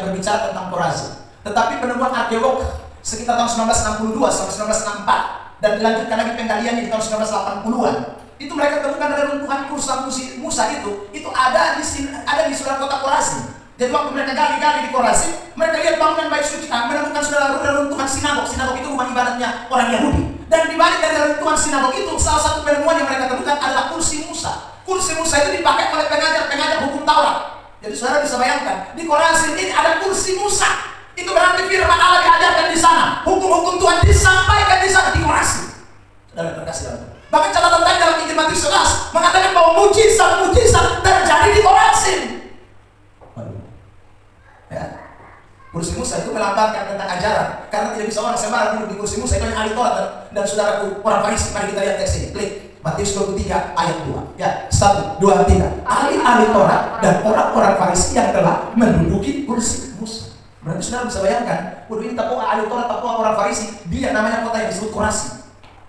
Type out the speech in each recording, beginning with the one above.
berbicara tentang Korazim. Tetapi penemuan arkeolog sekitar tahun 1962 sampai 1964 dan dilanjutkan lagi penggalian di tahun 1980-an, itu mereka temukan reruntuhan kursa Musa itu ada di sebelah kota Korazim. Jadi waktu mereka gali di Korazim, mereka lihat bangunan bait suci, menemukan saudara reruntuhan sinagog. Sinagog itu rumah ibadahnya orang Yahudi. Dan di balik dari reruntuhan sinagog itu, salah satu penemuan yang mereka temukan adalah kursi Musa. Kursi Musa itu dipakai oleh pengajar hukum Taurat. Jadi saudara bisa bayangkan, di Korazim ini ada kursi Musa. Itu berarti firman Allah diajarkan di sana. Hukum-hukum Tuhan disampaikan di sana, di Korazim. Saudara terkasih dalam Tuhan. Bahkan catatan lain dalam Injil Matius 11 mengatakan bahwa mujizat-mujizat terjadi di Korazim. Ya. Kursi Musa itu melambangkan tentang ajaran. Karena tidak bisa orang sembarang duduk di kursi Musa. Itu hanya ahli Taurat dan saudaraku orang Farisi. Mari kita lihat teks ini. Klik Matius 23 ayat 2. Ya, 1, 2, 3. Ahli-ahli Taurat dan orang-orang Farisi yang telah menduduki kursi Musa. Berarti saudara bisa bayangkan, waduh ini tapua ahli Taurat, tapua orang Farisi. Dia namanya kota yang disebut Korazim.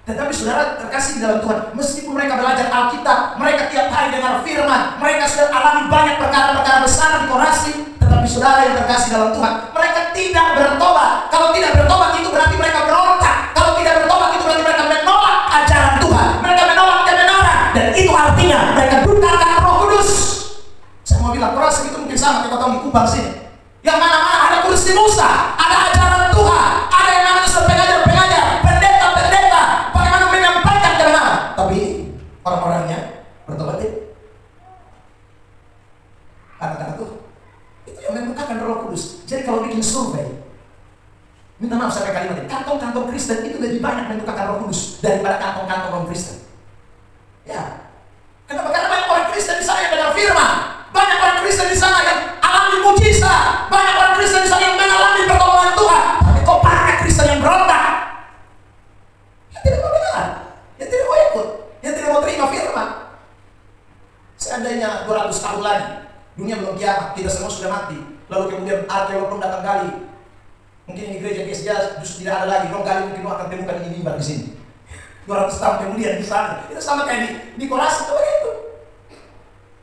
Tetapi saudara terkasih di dalam Tuhan, meskipun mereka belajar Alkitab, mereka tiap hari dengar firman, mereka sudah alami banyak perkara-perkara besar di Korazim. Tetapi saudara yang terkasih dalam Tuhan, mereka tidak bertobat. Kalau tidak bertobat itu berarti mereka berontak. Kalau tidak bertobat itu berarti mereka menolak ajaran Tuhan. Mereka menolak kebenaran. Dan itu artinya mereka dukakan Roh Kudus. Saya mau bilang Korazim itu mungkin sama kita tahu di Kubang sini. Yang mana-mana ada kursi Musa, ada ajaran Tuhan, ada yang namanya pengajar-pengajar, pendeta-pendeta, bagaimana menyampaikan kebenaran. Tapi orang-orangnya bertobat tidak. Kata-kata tuh itu yang membukakan Roh Kudus. Jadi kalau bikin survei, minta maaf sampai kalimat ini, kantong-kantong Kristen itu lebih banyak membukakan Roh Kudus daripada kantong-kantong non-Kristen. Ya, kenapa? Karena banyak orang Kristen di sana yang dengar firman, banyak orang Kristen di sana yang alami mujizat, banyak orang Kristen di sana yang mengalami pertolongan Tuhan. Tapi kok para Kristen yang berontak, yang tidak mau dengar, yang tidak mau ikut, yang tidak mau terima firman. Seandainya 200 tahun lagi dunia belum kiamat, kita semua sudah mati, lalu kemudian arkeolog pun datang gali, mungkin ini gereja GSJ justru tidak ada lagi, kalau gali mungkin akan temukan ini mimbar di sini. 200 tahun kemudian di sana, itu sama kayak di Korazim itu begitu.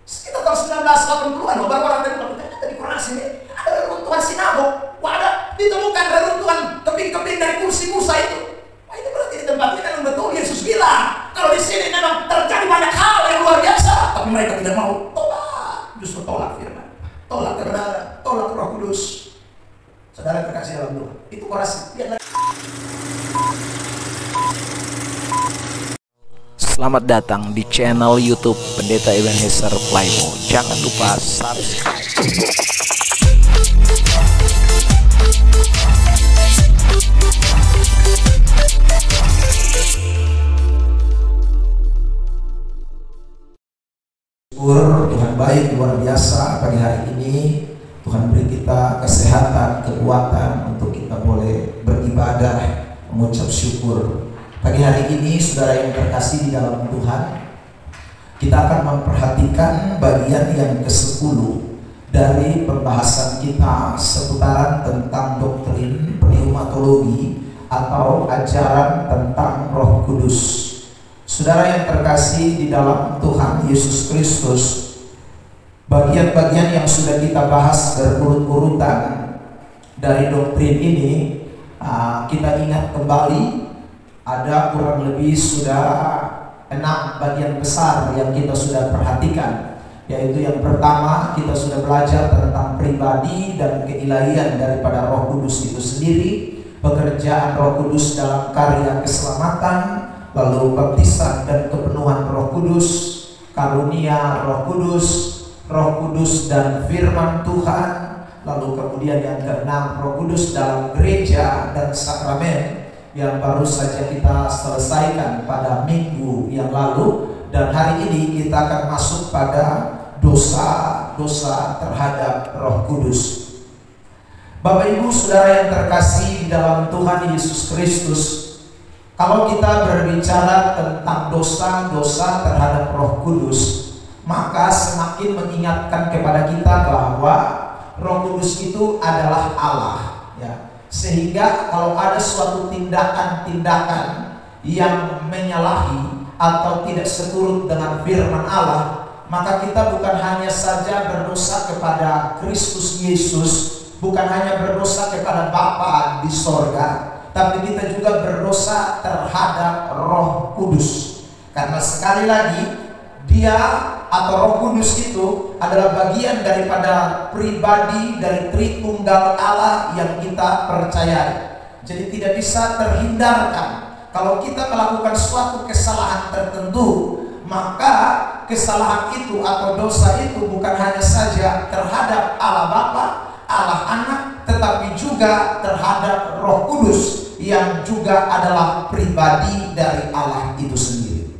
Sekitar tahun 1980-an, baru orang ternyata di Korazim ini ada reruntuhan sinagog. Wah, ada ditemukan reruntuhan keping-keping dari kursi Musa itu. Wah, itu berarti di tempat ini memang betul Yesus bilang kalau di sini memang terjadi banyak hal yang luar biasa, tapi mereka tidak mau tobat, justru tolak firman, tolak kebenaran, tolak Roh Kudus. Saudara terkasih dalam Tuhan, itu Korazim. Selamat datang di channel YouTube Pendeta Ebenezer Playmo. Jangan lupa subscribe. Tuhan baik luar biasa pagi hari ini. Tuhan beri kita kesehatan, kekuatan untuk kita boleh beribadah, mengucap syukur. Pagi hari ini saudara yang terkasih di dalam Tuhan, kita akan memperhatikan bagian yang ke-10 dari pembahasan kita seputaran tentang doktrin pneumatologi atau ajaran tentang Roh Kudus. Saudara yang terkasih di dalam Tuhan Yesus Kristus, bagian-bagian yang sudah kita bahas berurut-urutan dari doktrin ini, kita ingat kembali. Ada kurang lebih sudah 6 bagian besar yang kita sudah perhatikan. Yaitu yang pertama, kita sudah belajar tentang pribadi dan keilahian daripada Roh Kudus itu sendiri, pekerjaan Roh Kudus dalam karya keselamatan, lalu baptisan dan kepenuhan Roh Kudus, karunia Roh Kudus dan firman Tuhan, lalu kemudian yang ke-6, Roh Kudus dalam gereja dan sakramen yang baru saja kita selesaikan pada minggu yang lalu. Dan hari ini kita akan masuk pada dosa-dosa terhadap Roh Kudus. Bapak Ibu Saudara yang terkasih di dalam Tuhan Yesus Kristus, kalau kita berbicara tentang dosa-dosa terhadap Roh Kudus, maka semakin mengingatkan kepada kita bahwa Roh Kudus itu adalah Allah, ya. Sehingga kalau ada suatu tindakan-tindakan yang menyalahi atau tidak seturut dengan firman Allah, maka kita bukan hanya saja berdosa kepada Kristus Yesus, bukan hanya berdosa kepada Bapa di sorga, tapi kita juga berdosa terhadap Roh Kudus. Karena sekali lagi, Dia atau Roh Kudus itu adalah bagian daripada pribadi dari Tritunggal Allah yang kita percayai. Jadi tidak bisa terhindarkan. Kalau kita melakukan suatu kesalahan tertentu, maka kesalahan itu atau dosa itu bukan hanya saja terhadap Allah Bapa, Allah Anak, tetapi juga terhadap Roh Kudus yang juga adalah pribadi dari Allah itu sendiri.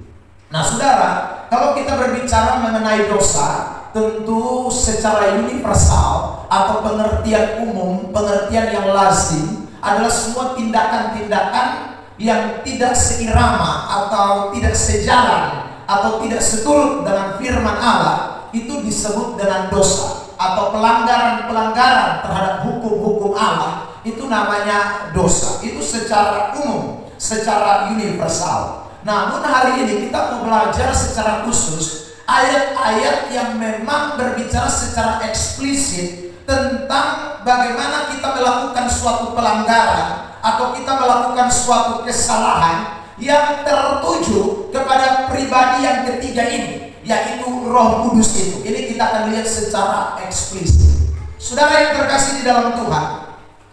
Nah saudara, kalau kita berbicara mengenai dosa, tentu secara universal atau pengertian umum, pengertian yang lazim adalah semua tindakan-tindakan yang tidak seirama atau tidak sejalan atau tidak seturut dengan firman Allah, itu disebut dengan dosa. Atau pelanggaran-pelanggaran terhadap hukum-hukum Allah, itu namanya dosa. Itu secara umum, secara universal. Namun hari ini kita mau belajar secara khusus ayat-ayat yang memang berbicara secara eksplisit tentang bagaimana kita melakukan suatu pelanggaran atau kita melakukan suatu kesalahan yang tertuju kepada pribadi yang ketiga ini, yaitu Roh Kudus itu. Ini kita akan lihat secara eksplisit. Saudara yang terkasih di dalam Tuhan,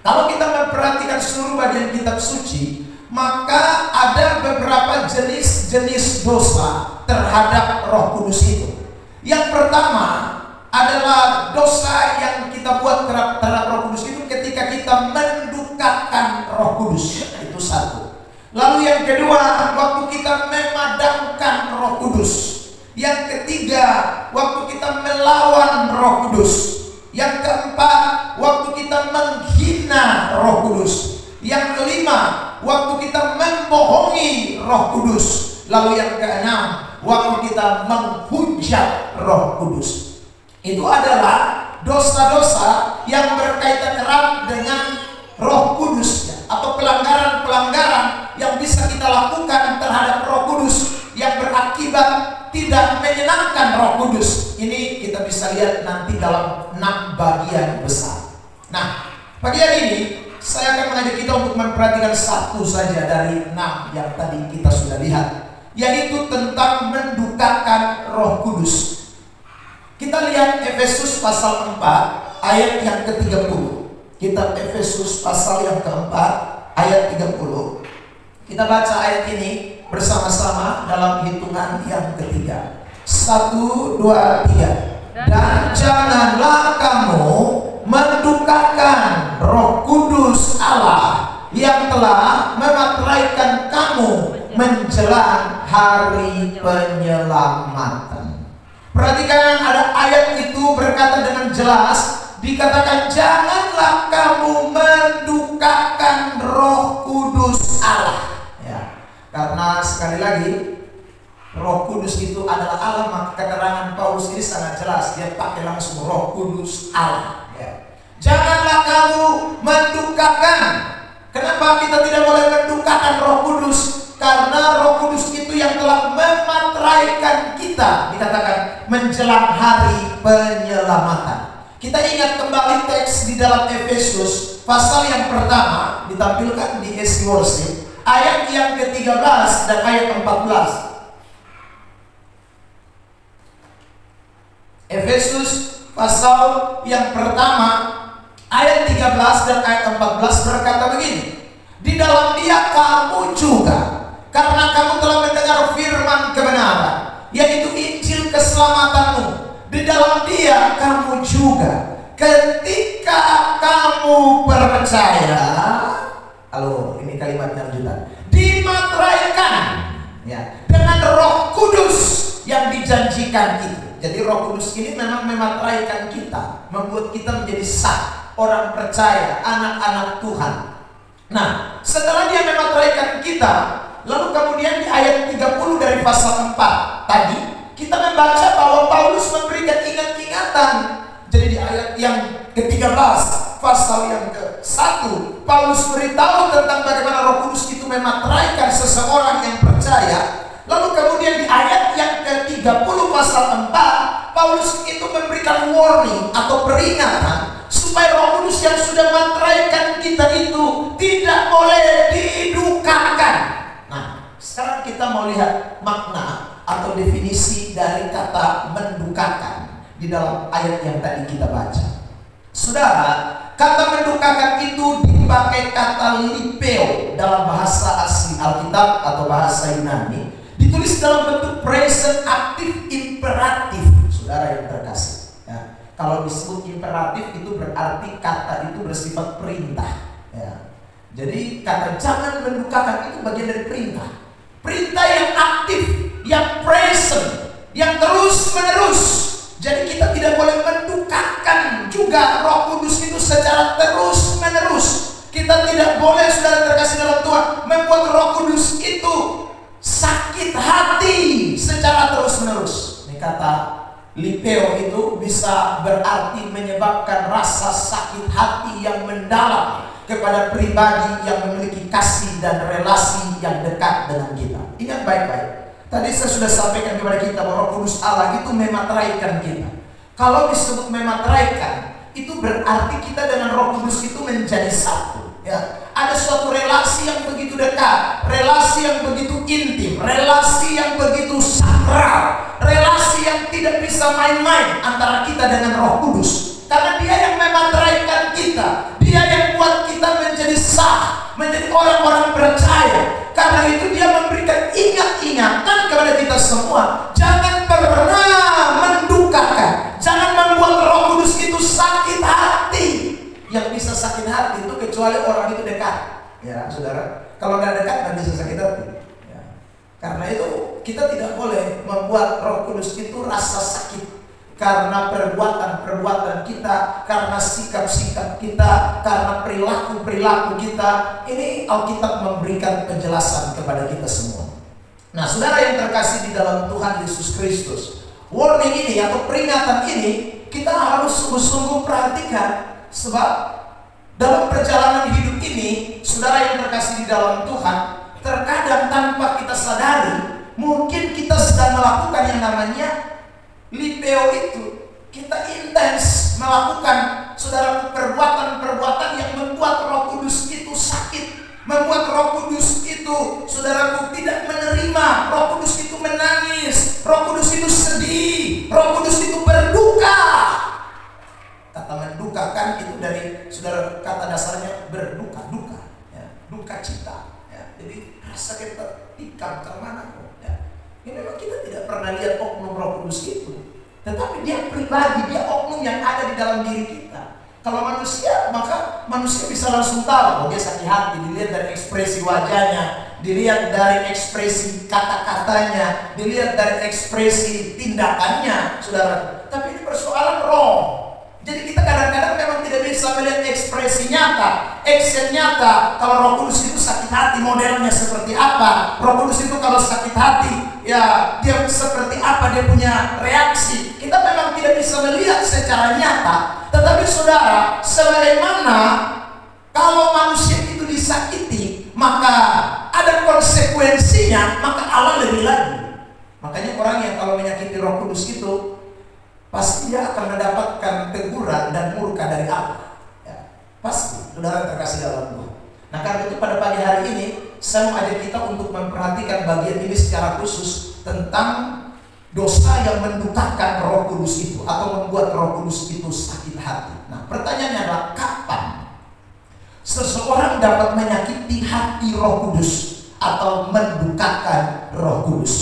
kalau kita memperhatikan seluruh bagian kitab suci, maka ada beberapa jenis-jenis dosa terhadap Roh Kudus itu. Yang pertama adalah dosa yang kita buat terhadap Roh Kudus itu ketika kita mendukakan Roh Kudus. Itu satu. Lalu yang kedua, waktu kita memadamkan Roh Kudus. Yang ketiga, waktu kita melawan Roh Kudus. Yang keempat, waktu kita menghina Roh Kudus. Yang kelima, waktu kita membohongi Roh Kudus. Lalu yang keenam, waktu kita menghujat Roh Kudus. Itu adalah dosa-dosa yang berkaitan erat dengan Roh Kudus, atau pelanggaran-pelanggaran yang bisa kita lakukan terhadap Roh Kudus yang berakibat tidak menyenangkan Roh Kudus. Ini kita bisa lihat nanti dalam 6 bagian besar. Nah, pagi hari ini saya akan mengajak kita untuk memperhatikan satu saja dari 6 yang tadi kita sudah lihat, yaitu tentang mendukakan Roh Kudus. Kita lihat Efesus pasal 4 ayat yang ke-30. Kitab Efesus pasal yang keempat ayat 30. Kita baca ayat ini bersama-sama dalam hitungan yang ketiga. 1, 2, 3. Dan janganlah kamu mendukakan Roh Kudus Allah yang telah memateraikan kamu menjelang hari penyelamatan. Perhatikan, ada ayat itu berkata dengan jelas, dikatakan janganlah kamu mendukakan Roh Kudus Allah. Ya, karena sekali lagi Roh Kudus itu adalah Allah, maka keterangan Paulus ini sangat jelas, dia pakai langsung Roh Kudus Allah. Ya. Janganlah kamu mendukakan. Kenapa kita tidak boleh mendukakan Roh Kudus? Karena Roh Kudus itu yang telah memateraikan kita, dikatakan menjelang hari penyelamatan. Kita ingat kembali teks di dalam Efesus pasal yang pertama, ditampilkan di SC Worship, ayat yang ke-13 dan ayat 14. Efesus pasal yang pertama ayat 13 dan ayat 14 berkata begini, di dalam Dia kamu juga, karena kamu telah mendengar firman kebenaran, yaitu Injil keselamatanmu, di dalam Dia kamu juga ketika kamu percaya, halo, ini kalimat lanjutan, dimateraikan ya, dengan Roh Kudus yang dijanjikan itu. Jadi Roh Kudus ini memang memateraikan kita, membuat kita menjadi sah, orang percaya, anak-anak Tuhan. Nah, setelah Dia memateraikan kita, lalu kemudian di ayat 30 dari pasal 4 tadi kita membaca bahwa Paulus memberikan ingat-ingatan. Jadi di ayat yang ke-13 pasal yang ke-1, Paulus beritahu tentang bagaimana Roh Kudus itu memateraikan seseorang yang percaya. Lalu kemudian di ayat yang ke-30 pasal 4, Paulus itu memberikan warning atau peringatan supaya Roh Kudus yang kita itu tidak boleh didukakan. Nah, sekarang kita mau lihat makna atau definisi dari kata mendukakan di dalam ayat yang tadi kita baca. Saudara, kata mendukakan itu dipakai kata lipeo dalam bahasa asli Alkitab atau bahasa Yunani, ditulis dalam bentuk present aktif imperatif. Saudara yang terkasih, ya, kalau disebut imperatif itu berarti kata itu bersifat perintah, ya. Jadi kata jangan mendukakan itu bagian dari perintah. Perintah yang aktif, yang present, yang terus menerus. Jadi kita tidak boleh mendukakan juga Roh Kudus itu secara terus menerus. Kita tidak boleh, saudara terkasih dalam Tuhan, membuat Roh Kudus itu sakit hati secara terus menerus. Ini kata lipeo itu bisa berarti menyebabkan rasa sakit hati yang mendalam kepada pribadi yang memiliki kasih dan relasi yang dekat dengan kita. Ingat baik-baik, tadi saya sudah sampaikan kepada kita bahwa Roh Kudus Allah itu memateraikan kita. Kalau disebut memateraikan, itu berarti kita dengan Roh Kudus itu menjadi satu, ya. Ada suatu relasi yang begitu dekat, relasi yang begitu intim, relasi yang begitu sakral, relasi yang tidak bisa main-main antara kita dengan Roh Kudus. Karena Dia yang memateraikan kita, Dia yang buat kita menjadi sah, menjadi orang-orang percaya. Karena itu Dia memberikan ingatan kepada kita semua, jangan pernah mendukakan, jangan membuat Roh Kudus itu sakit hati. Yang bisa sakit hati itu kecuali orang itu dekat, ya saudara. Kalau nggak dekat nggak bisa sakit hati, ya. Karena itu kita tidak boleh membuat Roh Kudus itu rasa sakit karena perbuatan-perbuatan kita, karena sikap-sikap kita, karena perilaku-perilaku kita. Ini Alkitab memberikan penjelasan kepada kita semua. Nah, saudara yang terkasih di dalam Tuhan Yesus Kristus, warning ini atau peringatan ini kita harus sungguh-sungguh perhatikan. Sebab dalam perjalanan hidup ini, saudara yang terkasih di dalam Tuhan, terkadang tanpa kita sadari, mungkin kita sedang melakukan yang namanya lipeo itu. Kita intens melakukan, saudara, perbuatan-perbuatan yang membuat Roh Kudus itu sakit, membuat Roh Kudus itu, saudaraku, tidak menerima. Roh Kudus itu menangis, Roh Kudus itu sedih, Roh Kudus itu berduka. Kata mendukakan itu dari, saudara, kata dasarnya berduka, duka, ya, duka cita, ya. Jadi rasa kita tikam kemana kok, ya. Ini memang kita tidak pernah lihat oknum Roh Kudus itu, tetapi Dia pribadi, Dia oknum yang ada di dalam diri kita. Kalau manusia, maka manusia bisa langsung tahu, oh, dia sakit hati, dilihat dari ekspresi wajahnya, dilihat dari ekspresi kata-katanya, dilihat dari ekspresi tindakannya, saudara. Tapi ini persoalan roh. Jadi kita kadang-kadang memang tidak bisa melihat ekspresi nyata, action nyata. Kalau Roh Kudus itu sakit hati, modelnya seperti apa? Roh Kudus itu kalau sakit hati, ya dia seperti apa, dia punya reaksi. Kita memang tidak bisa melihat secara nyata. Tetapi saudara, sebagaimana kalau manusia itu disakiti, maka ada konsekuensinya, maka Allah lebih lagi. Makanya orang yang kalau menyakiti Roh Kudus itu, pasti dia akan mendapatkan teguran dan murka dari Allah, ya. Pasti, saudara terkasih dalam Tuhan. Nah, karena itu pada pagi hari ini saya mau ajak kita untuk memperhatikan bagian ini secara khusus tentang dosa yang mendukakan Roh Kudus itu atau membuat Roh Kudus itu sakit hati. Nah, pertanyaannya adalah kapan seseorang dapat menyakiti hati Roh Kudus atau mendukakan Roh Kudus?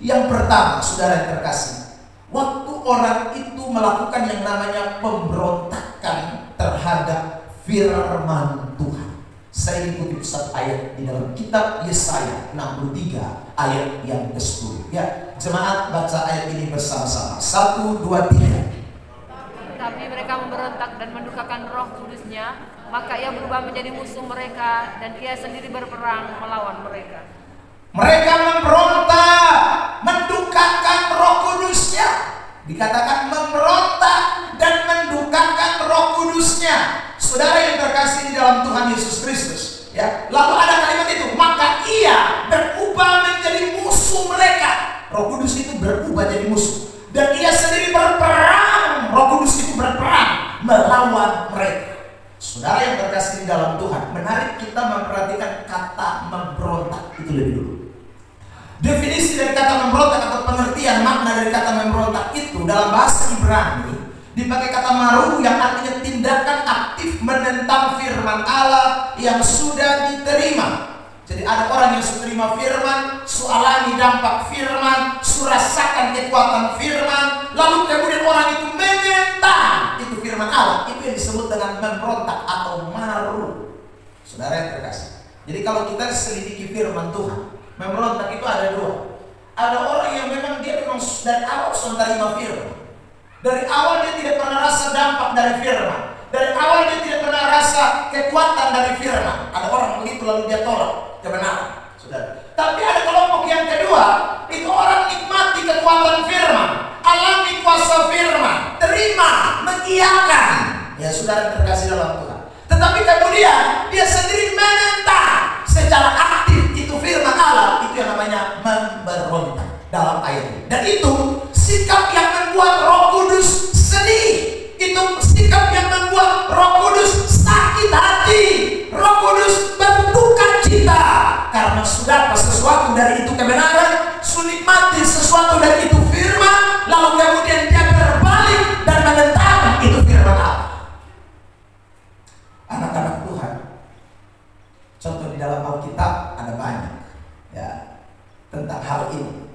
Yang pertama, saudara yang terkasih, waktu orang itu melakukan yang namanya pemberontakan terhadap firman Tuhan. Saya ikuti satu ayat di dalam kitab Yesaya 63 ayat yang ke-10. Ya, jemaat baca ayat ini bersama-sama. 1, 2, 3. Tapi mereka memberontak dan mendukakan Roh Kudusnya, maka Ia berubah menjadi musuh mereka dan Ia sendiri berperang melawan mereka. Mereka memberontak, mendukakan Roh Kudusnya. Dikatakan memberontak dan mendukakan Roh Kudusnya. Saudara yang terkasih di dalam Tuhan Yesus Kristus, ya. Lalu ada kalimat itu, maka Ia berubah menjadi musuh mereka. Roh Kudus itu berubah jadi musuh, dan Ia sendiri berperang. Roh Kudus itu berperang melawan mereka. Saudara yang terkasih di dalam Tuhan, menarik kita memperhatikan kata memberontak itu lebih dulu. Definisi dari kata memberontak atau pengertian makna dari kata memberontak itu dalam bahasa Ibrani dipakai kata maru yang artinya tindakan aktif menentang firman Allah yang sudah diterima. Jadi ada orang yang sudah terima firman, alami dampak firman, rasakan kekuatan firman, lalu kemudian orang itu menentang itu firman Allah. Itu yang disebut dengan memberontak atau maru. Saudara yang terkasih. Jadi kalau kita selidiki firman Tuhan, memberontak itu ada dua. Ada orang yang memang dia memang dari awal sudah terima firman. Dari awal dia tidak pernah rasa dampak dari firman. Dari awal dia tidak pernah rasa kekuatan dari firman. Ada orang begitu lalu dia tolak kebenaran, saudara. Tapi ada kelompok yang kedua, itu orang nikmati kekuatan firman, alami kuasa firman, terima, mengiyakan. Ya saudara terkasih dalam Tuhan. Tetapi kemudian dia sendiri menentang secara aktif itu firman Allah, itu yang namanya memberontak dalam ayat ini. Dan itu sikap yang membuat Roh Kudus sedih. Itu sikap yang membuat Roh Kudus sakit hati. Roh Kudus berduka cita karena sudah sesuatu dari itu kebenaran, sunikmati sesuatu dari itu firman, lalu kemudian dia berbalik dan menentang itu firman Allah. Anak-anak Tuhan, contoh di dalam Alkitab ada banyak ya tentang hal ini.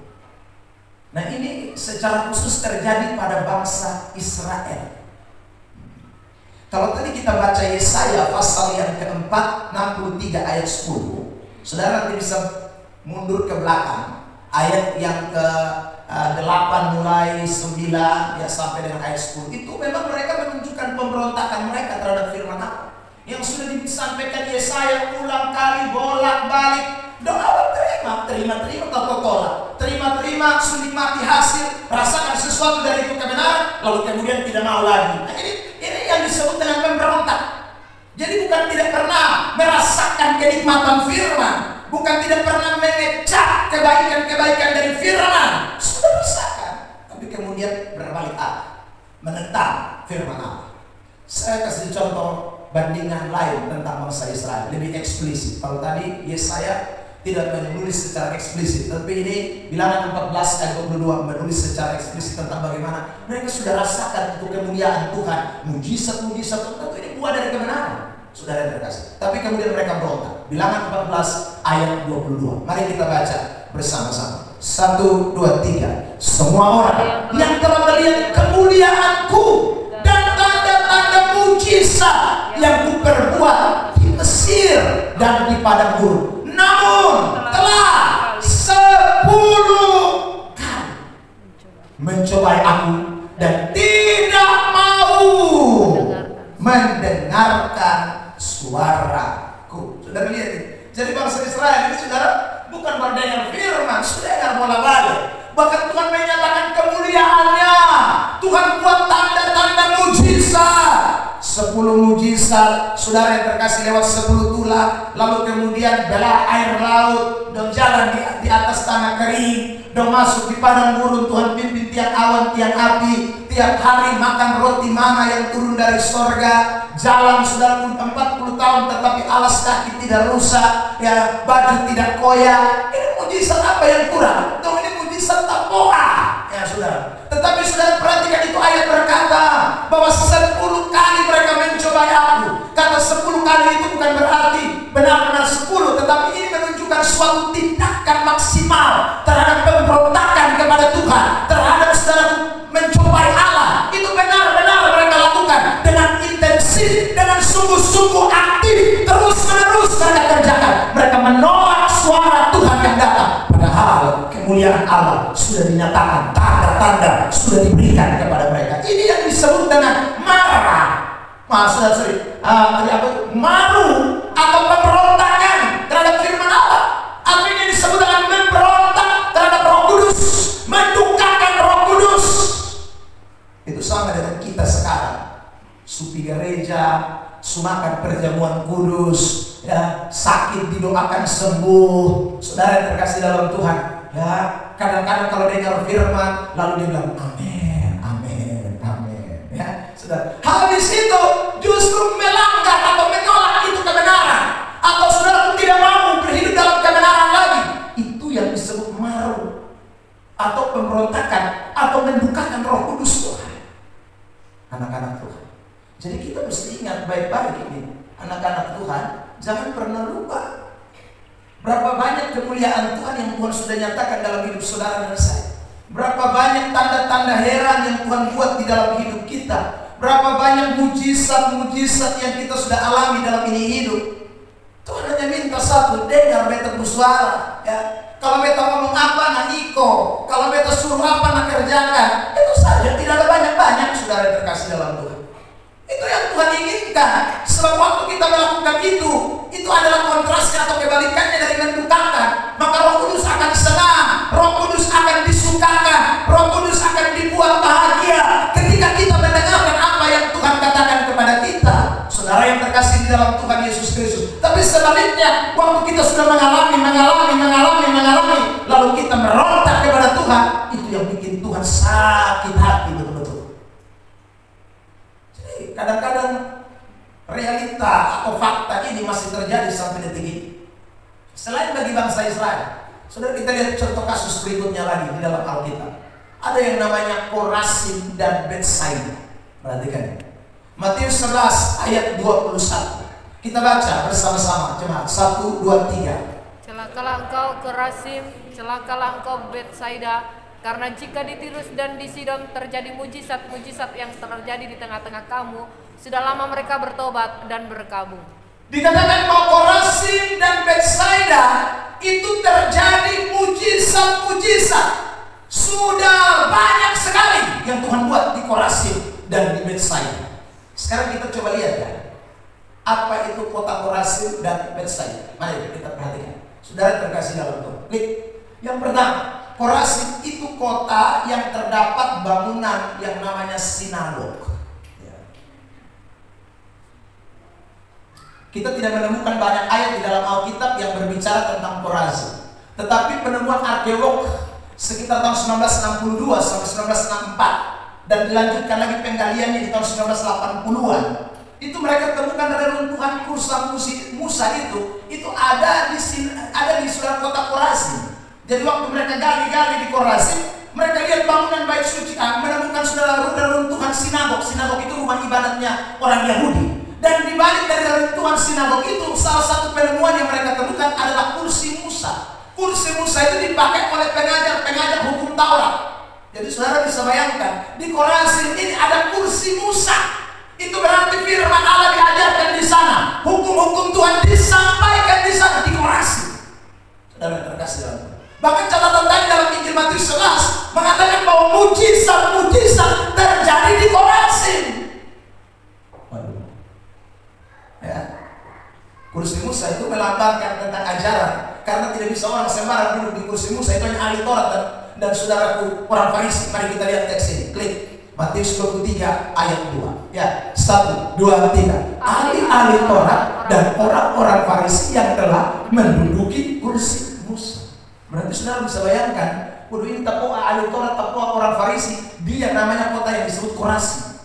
Nah ini secara khusus terjadi pada bangsa Israel. Kalau tadi kita baca Yesaya pasal yang keempat 63 ayat 10, saudara nanti bisa mundur ke belakang ayat yang ke 8 mulai 9 ya sampai dengan ayat 10. Itu memang mereka menunjukkan pemberontakan mereka terhadap firman Allah yang sudah disampaikan Yesaya ulang kali bolak-balik. Doa terima atau tolak, terima sunikmati hasil, rasakan sesuatu dari itu kebenaran, lalu kemudian tidak mau lagi. Nah, ini yang disebut dengan pemberontak. Jadi bukan tidak pernah merasakan kenikmatan firman, bukan tidak pernah mengecap kebaikan-kebaikan dari firman, sudah rasakan, tapi kemudian berbalik arah, menentang firman Allah. Saya kasih contoh bandingan lain tentang bangsa Israel, lebih eksplisit. Kalau tadi Yesaya tidak menulis secara eksplisit, tapi ini Bilangan 14 ayat 22 menulis secara eksplisit tentang bagaimana mereka sudah rasakan itu kemuliaan Tuhan, mujizat-mujizat tentu ini buah dari kebenaran, saudara yang terkasih. Tapi kemudian mereka berontak. Bilangan 14 ayat 22. Mari kita baca bersama-sama. 1, 2, 3. Semua orang yang telah melihat kemuliaanku dan tanda-tanda mujizat yang kuperbuat di Mesir dan di padang gurun, namun telah 10 kali mencobai aku dan tidak mau mendengarkan suaraku. Saudara lihat ini. Jadi bangsa Israel ini saudara bukan mendengar firman, sudah dengar bola-balik. Bahkan Tuhan menyatakan kemuliaannya. Tuhan buat tanda-tanda mujizat. 10 mujizat, saudara yang terkasih, lewat 10 tulah, lalu kemudian belah air laut, dan jalan di atas tanah kering, dan masuk di padang gurun. Tuhan pimpin tiang awan, tiang api, tiap hari makan roti mana yang turun dari sorga. Jalan saudara 40 tahun, tetapi alas kaki tidak rusak, ya baju tidak koyak. Ini mujizat apa yang kurang? Tuh ini mujizat tapoa, ya saudara. Tetapi saudara perhatikan itu ayat berkata bahwa 10 kali mereka mencobai aku. Kata 10 kali itu bukan berarti benar-benar 10, tetapi ini menunjukkan suatu tindakan maksimal terhadap pemberontakan kepada Tuhan, terhadap saudara mencobai Allah. Itu benar-benar mereka lakukan dengan intensif, dengan sungguh-sungguh aktif, terus-menerus mereka kerjakan. Mereka menolak suara Tuhan yang datang. Padahal kemuliaan Allah sudah dinyatakan, tanda-tanda sudah diberikan kepada mereka. Ini yang disebut dengan marah. Maru atau pemberontakan terhadap firman Allah. Atau ini disebut dengan memberontak terhadap Roh Kudus, mendukakan Roh Kudus. Itu sama dengan kita sekarang. Supi gereja, sumakan perjamuan kudus, ya, sakit didoakan sembuh. Saudara yang terkasih dalam Tuhan, ya, kadang-kadang kalau dengar firman lalu dia bilang amin, amin, amin, ya. Sudah habis itu justru melanggar atau menolak itu kebenaran, atau saudara tidak mau berhidup dalam kebenaran lagi, itu yang disebut maru atau pemberontakan atau mendukakan Roh Kudus Tuhan. Anak-anak Tuhan, jadi kita mesti ingat baik-baik ini, anak-anak Tuhan, jangan pernah lupa berapa banyak kemuliaan Tuhan yang Tuhan sudah nyatakan dalam hidup saudara dan saya. Berapa banyak tanda-tanda heran yang Tuhan buat di dalam hidup kita. Berapa banyak mujizat-mujizat yang kita sudah alami dalam ini hidup. Tuhan hanya minta satu, dengar beta bersuara, ya. Kalau beta ngomong apa, nak iko. Kalau beta suruh apa, nak kerjakan. Itu saja, tidak ada banyak-banyak, saudara terkasih dalam Tuhan. Itu yang Tuhan inginkan. Sebab waktu kita melakukan itu adalah kontrasnya atau kebalikannya dari mendukakan. Maka Roh Kudus akan senang, Roh Kudus akan disukakan, Roh Kudus akan dibuat bahagia ketika kita mendengarkan apa yang Tuhan katakan kepada kita, saudara yang terkasih di dalam Tuhan Yesus Kristus. Tapi sebaliknya, waktu kita sudah mengalami, lalu kita merontak kepada Tuhan, itu yang bikin Tuhan sakit hati betul-betul. Jadi kadang-kadang realita atau fakta ini masih terjadi sampai detik ini. Selain bagi bangsa Israel, saudara, kita lihat contoh kasus berikutnya lagi di dalam Alkitab. Ada yang namanya Korazim dan Betsaida. Perhatikan. Matius 11 ayat 21. Kita baca bersama-sama, jemaat. 1, 2, 3. Celakalah engkau Korazim, celakalah engkau Betsaida, karena jika di Tirus dan di Sidon terjadi mujizat-mujizat yang terjadi di tengah-tengah kamu, sudah lama mereka bertobat dan berkabung. Dikatakan bahwa Korazim dan Betsaida itu terjadi mujizat-mujizat. Sudah banyak sekali yang Tuhan buat di Korazim dan di Betsaida. Sekarang kita coba lihat ya, apa itu kota Korazim dan Betsaida. Mari kita perhatikan. Saudara terkasih dalam Tuhan. Klik. Yang pertama, Korazim itu kota yang terdapat bangunan yang namanya sinagog. Kita tidak menemukan banyak ayat di dalam Alkitab yang berbicara tentang Korazim. Tetapi penemuan arkeolog sekitar tahun 1962 sampai 1964 dan dilanjutkan lagi penggaliannya di tahun 1980-an. Itu mereka temukan reruntuhan kursa Musa itu ada di surat kota Korazim. Jadi waktu mereka gali-gali di Korazim, mereka lihat bangunan bait suci, menemukan saudara reruntuhan sinagog. Sinagog itu rumah ibadatnya orang Yahudi. Dan di balik dari reruntuhan sinagog itu, salah satu penemuan yang mereka temukan adalah kursi Musa. Kursi Musa itu dipakai oleh pengajar hukum Taurat. Jadi saudara bisa bayangkan, di Korazim ini ada kursi Musa. Itu berarti firman Allah diajarkan di sana. Hukum-hukum Tuhan disampaikan di sana, di Korazim. Saudara terkasih dalam Tuhan. Bahkan catatan tadi dalam Injil Matius 11 mengatakan bahwa mujizat-mujizat terjadi di Korazim. Ya. Kursi Musa itu melambangkan tentang ajaran, karena tidak bisa orang sembarang duduk di kursi Musa. Itu hanya ahli Taurat dan saudaraku orang Farisi. Mari kita lihat teks ini. Klik Matius 23 ayat 2. Ya, 1, 2, 3. Ahli-ahli Taurat dan orang-orang Farisi yang telah menduduki kursi Musa. Berarti saudara bisa bayangkan, waduh ini tapua ahli Taurat, tapua orang Farisi, dia namanya kota yang disebut Korazim.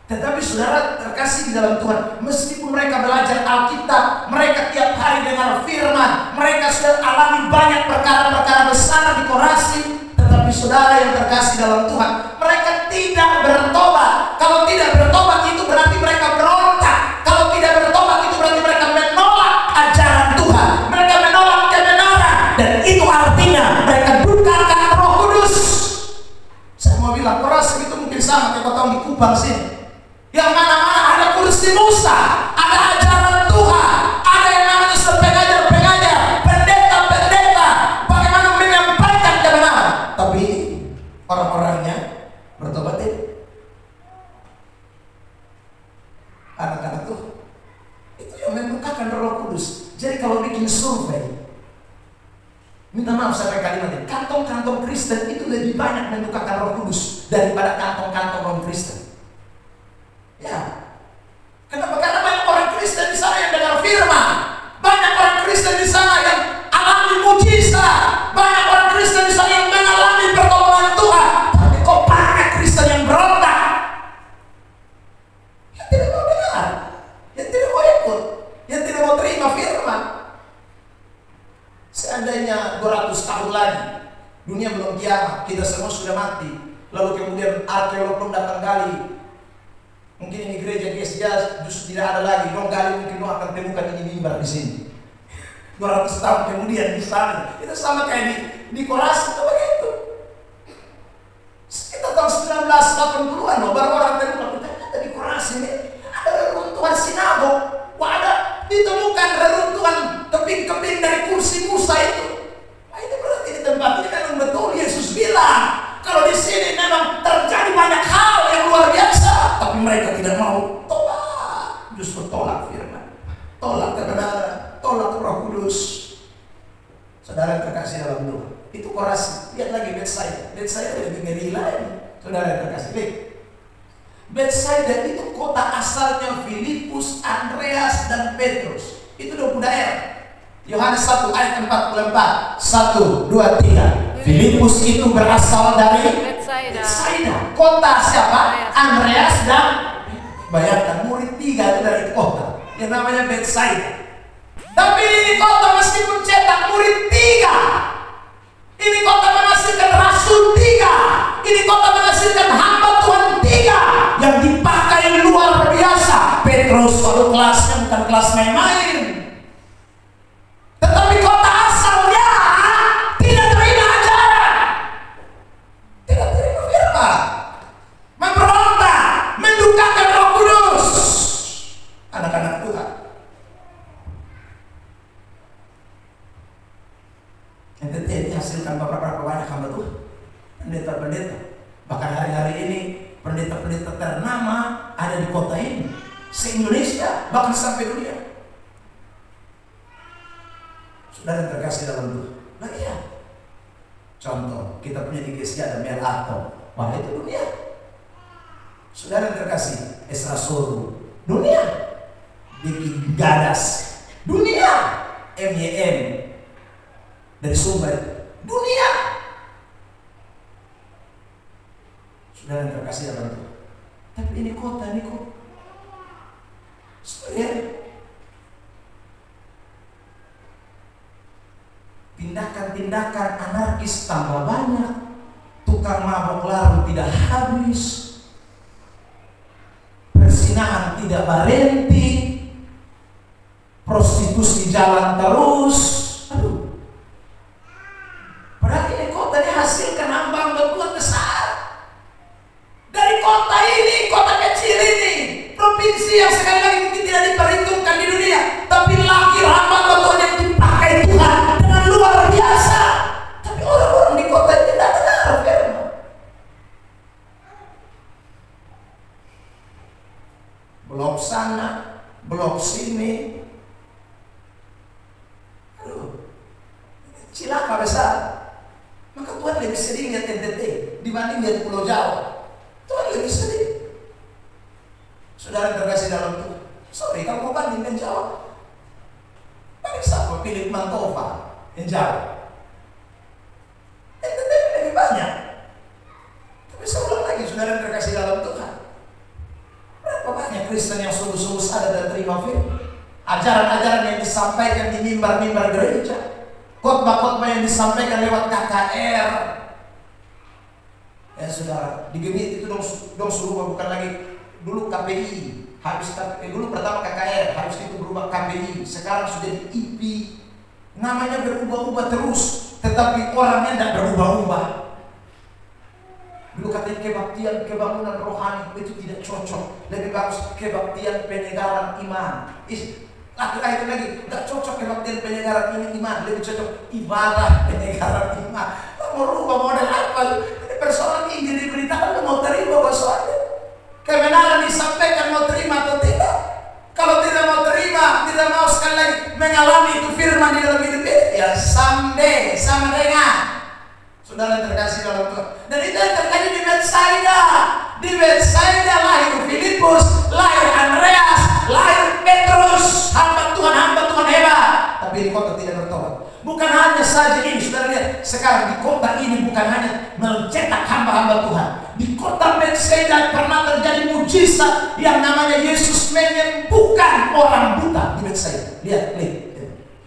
Tetapi saudara terkasih di dalam Tuhan, meskipun mereka belajar Alkitab, mereka tiap hari dengar firman, mereka sudah alami banyak perkara-perkara besar di Korazim, tetapi saudara yang terkasih dalam Tuhan, mereka tidak bertobat. Kalau tidak bertobat itu berarti mereka berontak. Kalau tidak bertobat itu berarti mereka menolak ajaran Tuhan, mereka menolak kebenaran, dan itu artinya mereka dukakan Roh Kudus. Saya mau bilang Korazim itu mungkin sama kayak kota di Kupang sini, yang mana-mana ada kursi Musa, ada ajaran Tuhan, ada yang namanya pengajar-pengajar, pendeta-pendeta, bagaimana menyampaikan kebenaran. Tapi orang-orangnya bertobat tidak. Anak-anak Tuhan, itu yang membukakan Roh Kudus. Jadi kalau bikin survei, minta maaf sampai kalimat ini, kantong-kantong Kristen itu lebih banyak membukakan Roh Kudus daripada kantong-kantong non-Kristen. Ya, kenapa? Karena banyak orang Kristen di sana yang dengar firman, banyak orang Kristen di sana yang alami mujizat, banyak orang Kristen di sana yang mengalami pertolongan Tuhan. Tapi kok banyak Kristen yang berontak, yang tidak mau dengar. Dunia belum kiamat, kita semua sudah mati. Lalu kemudian arkeolog belum datang gali. Mungkin ini gereja GSJ justru tidak ada lagi. Dong gali mungkin lo akan temukan ini mimbar di sini. 200 tahun kemudian di sana. Itu sama kayak di Korasi itu begitu. Kita tahun 1980-an loh, baru orang temukan ternyata di Korasi ini ada reruntuhan sinagog. Wah, ada ditemukan reruntuhan keping-keping dari kursi Musa itu. Wah, itu berarti di tempat ini memang betul Yesus bilang kalau di sini memang terjadi banyak hal yang luar biasa, tapi mereka tidak mau tolak, justru tolak firman, tolak kebenaran, tolak Roh Kudus. Saudara terkasih dalam Tuhan, itu Korasi. Lihat lagi Betsaida. Betsaida lebih ngeri lagi. Saudara terkasih, lihat. Betsaida itu kota asalnya Filipus, Andreas, dan Petrus. Itu 20 daerah. Yohanes 1 ayat 44. 1, 2, 3. Filipus itu berasal dari Betsaida. Kota siapa? Andreas dan bayangkan murid 3 itu dari kota yang namanya Betsaida. Tapi ini kota meskipun cetak murid 3, ini kota menghasilkan rasul 3, ini kota menghasilkan hamba Tuhan 3 yang dipakai luar biasa. Petrus kalau kelasnya bukan kelas main-main, tetapi kota asalnya tidak terima ajaran, tidak terima firman, memberontak, mendukakan Roh Kudus. Anak-anak Tuhan, NTT dihasilkan beberapa banyak hamba Tuhan, pendeta-pendeta. Bahkan hari-hari ini pendeta-pendeta ternama ada di kota ini, se-Indonesia, bahkan sampai dunia. Saudara yang terkasih dalam Tuhan, nah iya. Contoh, kita punya di GSJ ada Mel Atom. Wah, itu dunia. Saudara yang terkasih, Esra Soru, dunia. Bikin Gadas, dunia. MYM dari Sumber, dunia. Saudara yang terkasih dalam Tuhan, tapi ini kota, ini kok sebenarnya tindakan-tindakan anarkis tambah banyak, tukang mabok larut tidak habis, persinahan tidak berhenti, prostitusi jalan terus. Aduh, padahal ini kota dihasilkan hamba-hamba Tuhan besar. Dari kota ini, kota kecil ini, provinsi yang sekali lagi mungkin tidak diperhitungkan di dunia, tapi lahir hamba-hamba Tuhan yang dipakai Tuhan dengan luar biasa. Tapi orang-orang di kota ini tidak dengar firman. Blok sana, blok sini. Aduh, cilaka besar. Maka Tuhan lebih sedih lihat NTT dibanding lihat Pulau Jawa. Tuhan lebih sedih. Saudara terkasih dalam Tuhan, sorry kalau mau bandingkan Jawa, paling siapa? Philip Mantova yang Jawa. NTT lebih banyak. Tapi saya ulang lagi, saudara terkasih dalam Tuhan, berapa banyak Kristen yang sungguh-sungguh sadar dan terima firman, ajaran-ajaran yang disampaikan di mimbar-mimbar gereja, khotbah-khotbah yang disampaikan lewat KKR. Ya saudara, di Gemit itu dong suruh bukan lagi dulu KPI, habis dulu pertama KKR, habis itu berubah KPI, sekarang sudah di IP. Namanya berubah-ubah terus, tetapi orangnya tidak berubah-ubah. Dulu katanya kebaktian kebangunan rohani itu tidak cocok, lebih bagus kebaktian penyegaran iman. Lagi nggak cocok kebaktian penyegaran ini iman, lebih cocok ibadah penyegaran iman. Mau rubah model apa? Persoalan ini diberitakan mau terima soalnya. Kebenaran disampaikan mau terima atau tidak. Kalau tidak mau terima, tidak mau sekali lagi mengalami itu firman di dalam hidup ini, ya someday sama dengan saudara terkasih dalam Tuhan. Dan itu yang terjadi di Betsaida. Di Betsaida lahir Filipus, lahir Andreas, lahir Petrus, hamba Tuhan hebat. Tapi di kota tidak bertobat. Bukan hanya saja ini, saudara lihat, sekarang di kota ini bukan hanya mencetak hamba-hamba Tuhan. Di kota Betsaida pernah terjadi mujizat yang namanya Yesus menyembuhkan orang buta di Betsaida. Lihat.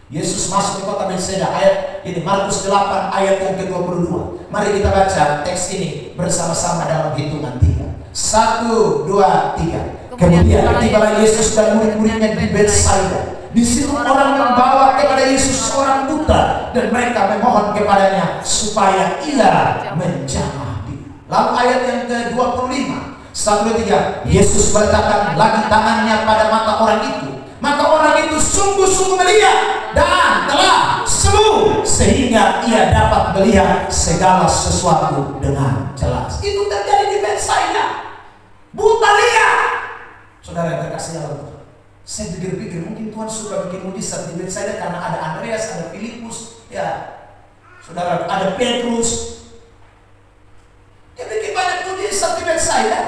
Yesus masuk ke kota Betsaida, ayat Ini Markus 8 ayat yang ke-22. Mari kita baca teks ini bersama-sama dalam hitungan 3. 1, 2, 3. Kemudian tibalah Yesus dan murid-muridnya di Betsaida. Di situ orang membawa kepada Yesus seorang buta dan mereka memohon kepadanya supaya ia menjamah dia. Lalu ayat yang ke-25, 1, 2, 3. Yesus meletakkan lagi tangannya pada mata orang itu. Maka orang itu sungguh-sungguh melihat dan telah sembuh sehingga ia dapat melihat segala sesuatu dengan jelas. Itu terjadi di Betsaida. Buta lihat. Saudara yang terkasih dalam Tuhan, saya pikir-pikir mungkin Tuhan suka bikin mujizat di Betsaida karena ada Andreas, ada Filipus, ya, saudara, ada Petrus. Dia bikin banyak mujizat di Betsaida.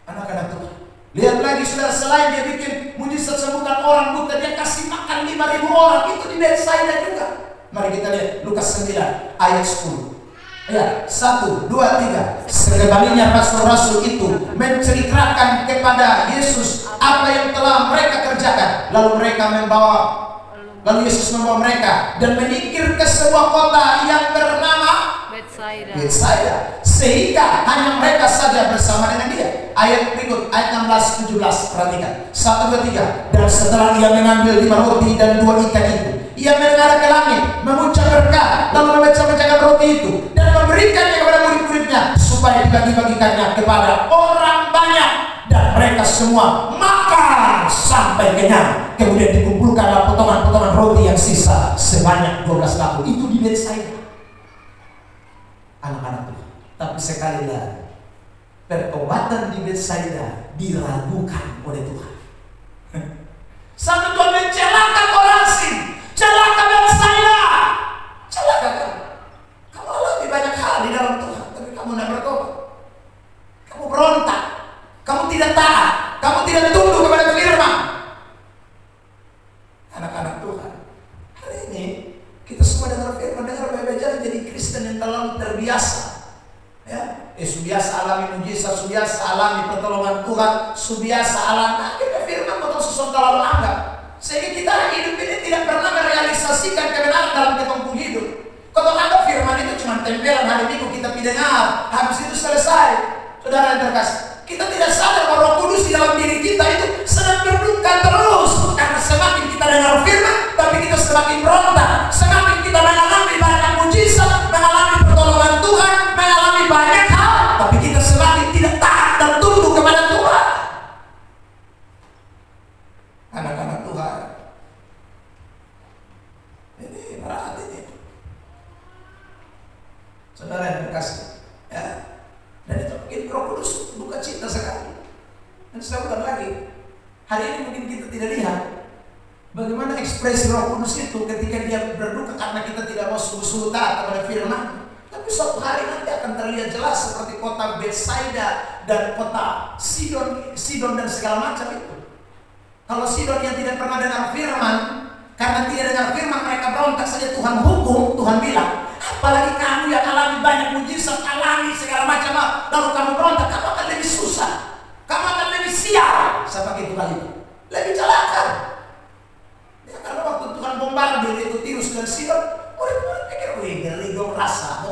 Anak-anak Tuhan, lihat lagi saudara, selain dia bikin mujizat sembuhkan orang buta, dia kasih makan 5.000 orang, itu di Betsaida juga. Mari kita lihat Lukas 9 ayat 10. Ya, 1, 2, 3. Sekembalinya rasul-rasul itu menceritakan kepada Yesus apa yang telah mereka kerjakan. Lalu Yesus membawa mereka dan menyingkir ke sebuah kota yang bernama Betsaida, sehingga hanya mereka saja bersama dengan dia. Ayat berikut, ayat 16, 17, perhatikan. 1, 2, 3. Dan setelah ia mengambil 5 roti dan 2 ikan itu, ia menengadah ke langit, mengucap berkat, lalu memecah-mecahkan roti itu dan memberikannya kepada murid-muridnya supaya dibagi-bagikannya kepada orang banyak, dan mereka semua makan sampai kenyang. Kemudian dikumpulkanlah potongan-potongan roti yang sisa sebanyak 12 labu. Itu di Betsaida. Anak-anak Tuhan, tapi sekali lagi pertobatan di Betsaida diragukan oleh Tuhan. Sampai Tuhan mencelakakan Korazim, celaka Betsaida, celaka kamu. Kamu alami banyak hal di dalam Tuhan, tapi kamu tidak bertobat. Kamu berontak, kamu tidak taat, kamu tidak tunduk kepada firman. Anak-anak Tuhan, hari ini kita semua dengar firman, dengar baik-baik, jangan jadi Kristen yang terlalu terbiasa. Ya, subiasa alami mujizat, subiasa alami pertolongan Tuhan, subiasa alami akhirnya firman atau sesuatu terlalu anggap, sehingga kita hidup ini tidak pernah merealisasikan kebenaran dalam ketemu hidup. Kalau anggap firman itu cuma tempelan hari Minggu kita dengar, habis itu selesai. Saudara yang terkasih, kita tidak sadar bahwa Roh Kudus di dalam diri kita itu sedang berduka terus, karena semakin kita dengar firman, tapi kita semakin berontak. Semakin kita mengalami banyak mujizat, mengalami pertolongan Tuhan, mengalami banyak hal, tapi kita semakin tidak taat dan tunduk kepada Tuhan. Anak-anak Tuhan, ini berat ini. Saudara yang terkasih, ya, dan itu mungkin Roh Kudus buka cita sekali. Dan saya ulang lagi, hari ini mungkin kita tidak lihat bagaimana ekspresi Roh Kudus itu ketika dia berduka karena kita tidak mau sungguh-sungguh taat kepada firman. Tapi suatu hari nanti akan terlihat jelas seperti kota Betsaida dan kota Sidon dan segala macam itu. Kalau Sidon yang tidak pernah dengar firman, karena tidak dengar firman mereka berontak saja, Tuhan hukum. Tuhan bilang, apalagi kamu yang alami banyak mujizat, alami segala macam, lalu kamu berontak, kamu akan lebih susah, kamu akan lebih sial. Saya pakai itu kali, lebih celaka. Ya, karena waktu Tuhan bombardir itu Tirus dan Sidon, murid-murid pikir, wih ngeri, dong rasa,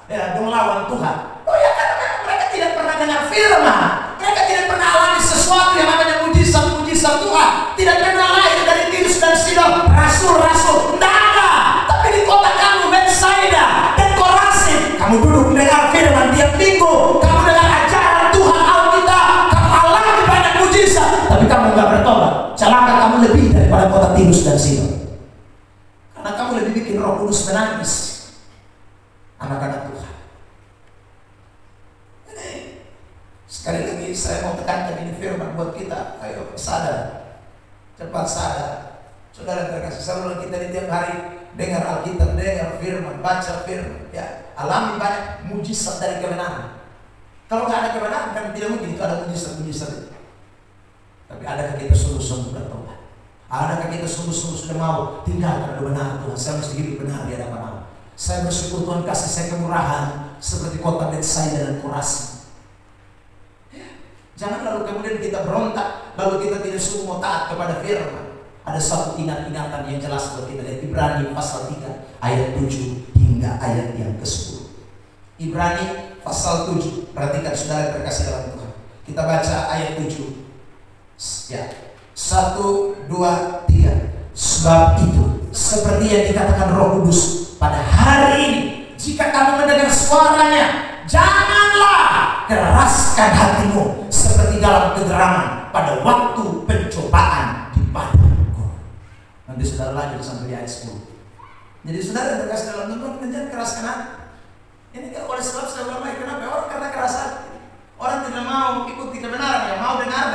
ya, dong lawan Tuhan. Oh ya, karena mereka tidak pernah dengar firman, mereka tidak pernah alami sesuatu yang namanya mujizat Tuhan, tidak pernah lahir dari Tirus dan Sidon, rasul-rasul, tidak ada. Tapi di kota kamu Betsaida dan Korazim, kamu duduk mendengar firman tiap minggu, kamu dengar ajaran Tuhan Alkitab, kamu alami banyak mujizat, tapi kamu nggak bertobat. Celaka kamu lebih daripada kota Tirus dan Sidon, karena kamu lebih bikin Roh Kudus menangis. Anak-anak Tuhan, ini sekali lagi saya mau tekankan ini firman buat kita. Ayo sadar, cepat sadar. Saudara terkasih, selalu kita di tiap hari dengar Alkitab, dengar firman, baca firman, ya, alami banyak mujizat dari kebenaran. Kalau nggak ada kebenaran, kan tidak mungkin itu ada mujizat itu. Tapi adakah kita sungguh-sungguh bertobat? Adakah kita sungguh-sungguh sudah mau tinggalkan kebenaran Tuhan? Saya mesti hidup benar di hadapan Allah. Saya bersyukur Tuhan kasih saya kemurahan seperti kota Betsaida dan Korazim. Ya, jangan lalu kemudian kita berontak, lalu kita tidak sungguh mau taat kepada firman. Ada satu ingatan yang jelas buat kita dari Ibrani pasal 3 ayat 7 hingga ayat yang ke-10. Ibrani pasal 7. Perhatikan saudara terkasih dalam Tuhan. Kita baca ayat 7. Ya. 1, 2, 3. Sebab itu, seperti yang dikatakan Roh Kudus pada hari ini, jika kamu mendengar suaranya, janganlah keraskan hatimu seperti dalam kegeraman pada waktu pencobaan di padang. Nanti saudara lanjut sampai di ayat 10. Jadi saudara terkasih dalam Tuhan, jangan keraskan hati. Ini kan oleh sebab saya bilang lagi, kenapa? Orang karena keras hati. Orang tidak mau ikuti kebenaran, ya mau dengar,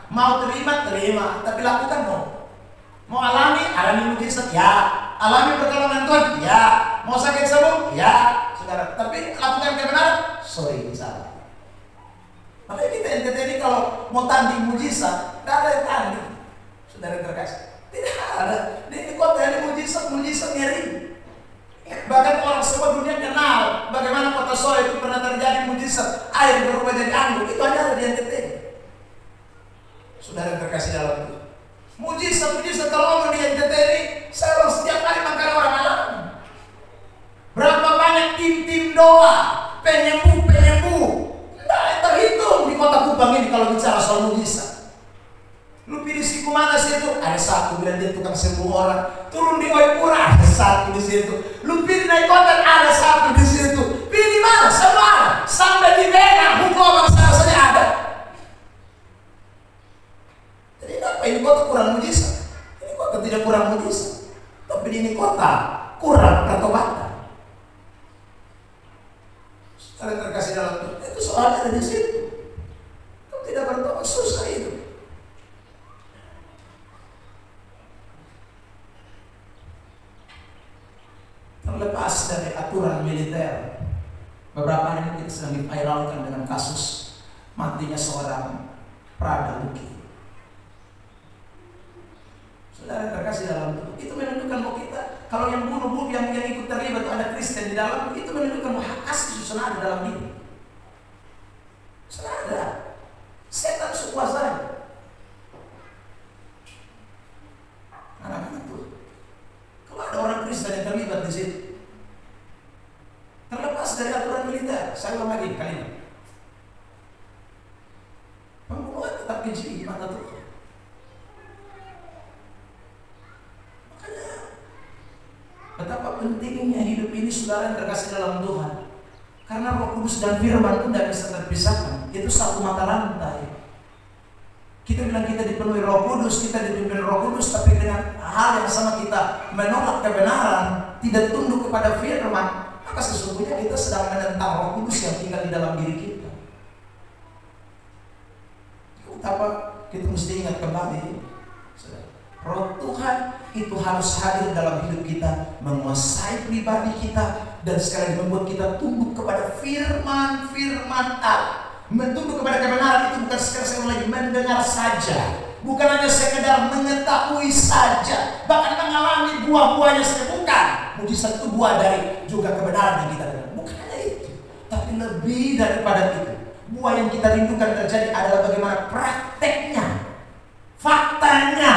mau terima, tapi lakukan mau. Mau alami mujizat, ya. Alami pertolongan Tuhan, ya. Mau sakit sembuh, ya. Saudara, tapi lakukan kebenaran, sorry, salah. Makanya kita NTT ini kalau mau tanding mujizat, tidak ada yang tanding. Saudara terkasih. Tidak ada. Di kota ini mujizat nyeri. Bahkan orang semua dunia kenal bagaimana kota Solo itu pernah terjadi mujizat, air berubah jadi anggur. Itu hanya ada di NTT. Saudara terkasih dalam itu. Mujizat kalau ngomong di NTT ini, saya orang setiap kali makan orang alam. Berapa banyak tim doa, penyembuh. Nah, terhitung di kota Kupang ini kalau bicara soal mujizat. Lu pilih siku mana situ? Ada satu bilang dia tukang sembuh orang. Turun di Oipura ada satu di situ. Lu pilih naik kota ada satu di situ. Pilih mana? Semua. Sampai di Bena hukum saja ada. Jadi apa ini kota kurang mujizat? Ini kota tidak kurang mujizat. Tapi ini kota kurang pertobatan. Kalian terkasih dalam itu soalnya ada di situ. Kalau tidak bertobat susah itu. Terlepas dari aturan militer, beberapa hari ini kita sedang diviralkan dengan kasus matinya seorang Prada Luki. Saudara terkasih dalam itu menunjukkan bahwa kita, kalau yang bunuh yang ikut terlibat ada Kristen di dalam, itu menunjukkan bahwa hak asasi sudah ada dalam diri. Saudara, setan sekuasanya. Anak-anak itu. Kalau ada orang Kristen yang terlibat di situ, terlepas dari aturan militer, saya ulang lagi kalimat. Pembunuhan tetap keji di mata Tuhan. Makanya betapa pentingnya hidup ini saudara yang terkasih dalam Tuhan. Karena Roh Kudus dan Firman itu tidak bisa terpisahkan. Itu satu mata rantai. Kita bilang kita dipenuhi Roh Kudus, kita dipimpin Roh Kudus, tapi dengan hal yang sama kita menolak kebenaran, tidak tunduk kepada firman, maka sesungguhnya kita sedang menentang Roh Kudus yang tinggal di dalam diri kita. Betapa kita mesti ingat kembali, Roh Tuhan itu harus hadir dalam hidup kita, menguasai pribadi kita, dan sekali lagi membuat kita tunduk kepada firman Allah. Tunduk kepada kebenaran itu bukan sekedar lagi mendengar saja, bukan hanya sekedar mengetahui saja, bahkan mengalami buah-buahnya saja. Bukan, mujizat itu buah dari juga kebenaran yang kita dengar. Bukan hanya itu, tapi lebih daripada itu. Buah yang kita rindukan terjadi adalah bagaimana prakteknya, faktanya,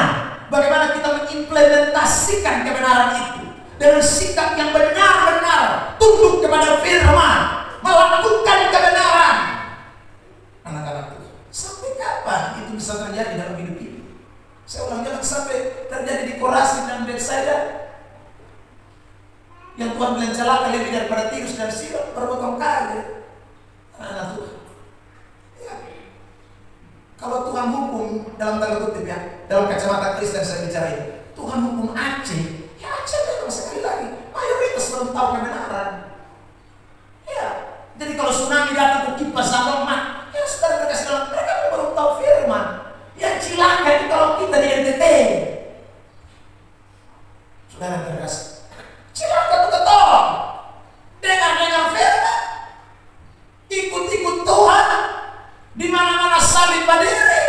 bagaimana kita mengimplementasikan kebenaran itu dengan sikap yang benar-benar tunduk kepada firman, melakukan kebenaran. Anak-anak itu, sampai kapan itu bisa terjadi dalam hidup ini? Saya ulang, jangan sampai terjadi di Korazim dan Betsaida yang Tuhan bilang celaka lebih daripada Tirus dan Sidon berpotong kali. Anak Tuhan, ya. Kalau Tuhan hukum dalam tanda kutip ya, dalam kacamata Kristen saya bicara ini, Tuhan hukum Aceh, ya Aceh memang sekali lagi mayoritas belum tahu kebenaran. Ya, jadi kalau tsunami datang ke kipas sama ya saudara terkasih dalam, mereka belum tahu firman. Yang cilaka itu kalau kita di NTT, saudara terkasih, cilaka itu ketong dengar firman, ikut-ikut Tuhan, di mana-mana salib berdiri.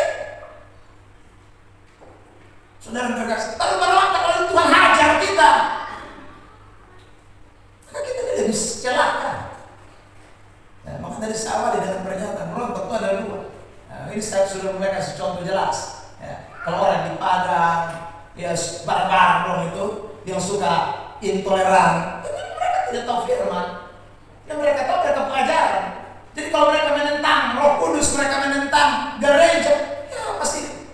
Saudara terkasih, tapi berlangkah kalau Tuhan hajar kita, maka kita tidak bisa celaka. Nah, maka dari awal dengan pernyataan rontok itu ada dua. Nah, ini saya sudah mulai kasih contoh jelas. Ya, kalau orang di Padang, intoleran. Mereka tidak tahu firman. Yang mereka tahu mereka pengajaran. Jadi kalau mereka menentang Roh Kudus, mereka menentang gereja, ya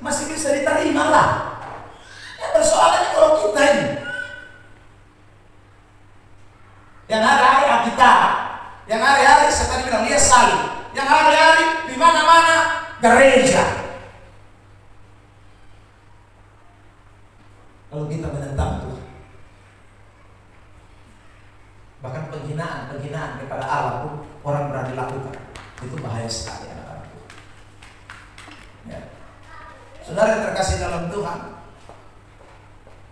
masih bisa diterima lah. Ya persoalannya kalau kita ini yang hari-hari Alkitab, yang hari-hari saya tadi bilang dia salib, yang hari-hari di mana-mana gereja. Kalau kita menentang Tuhan, bahkan penghinaan kepada Allah pun orang berani lakukan, itu bahaya sekali anak-anak Tuhan. Ya. Saudara yang terkasih dalam Tuhan,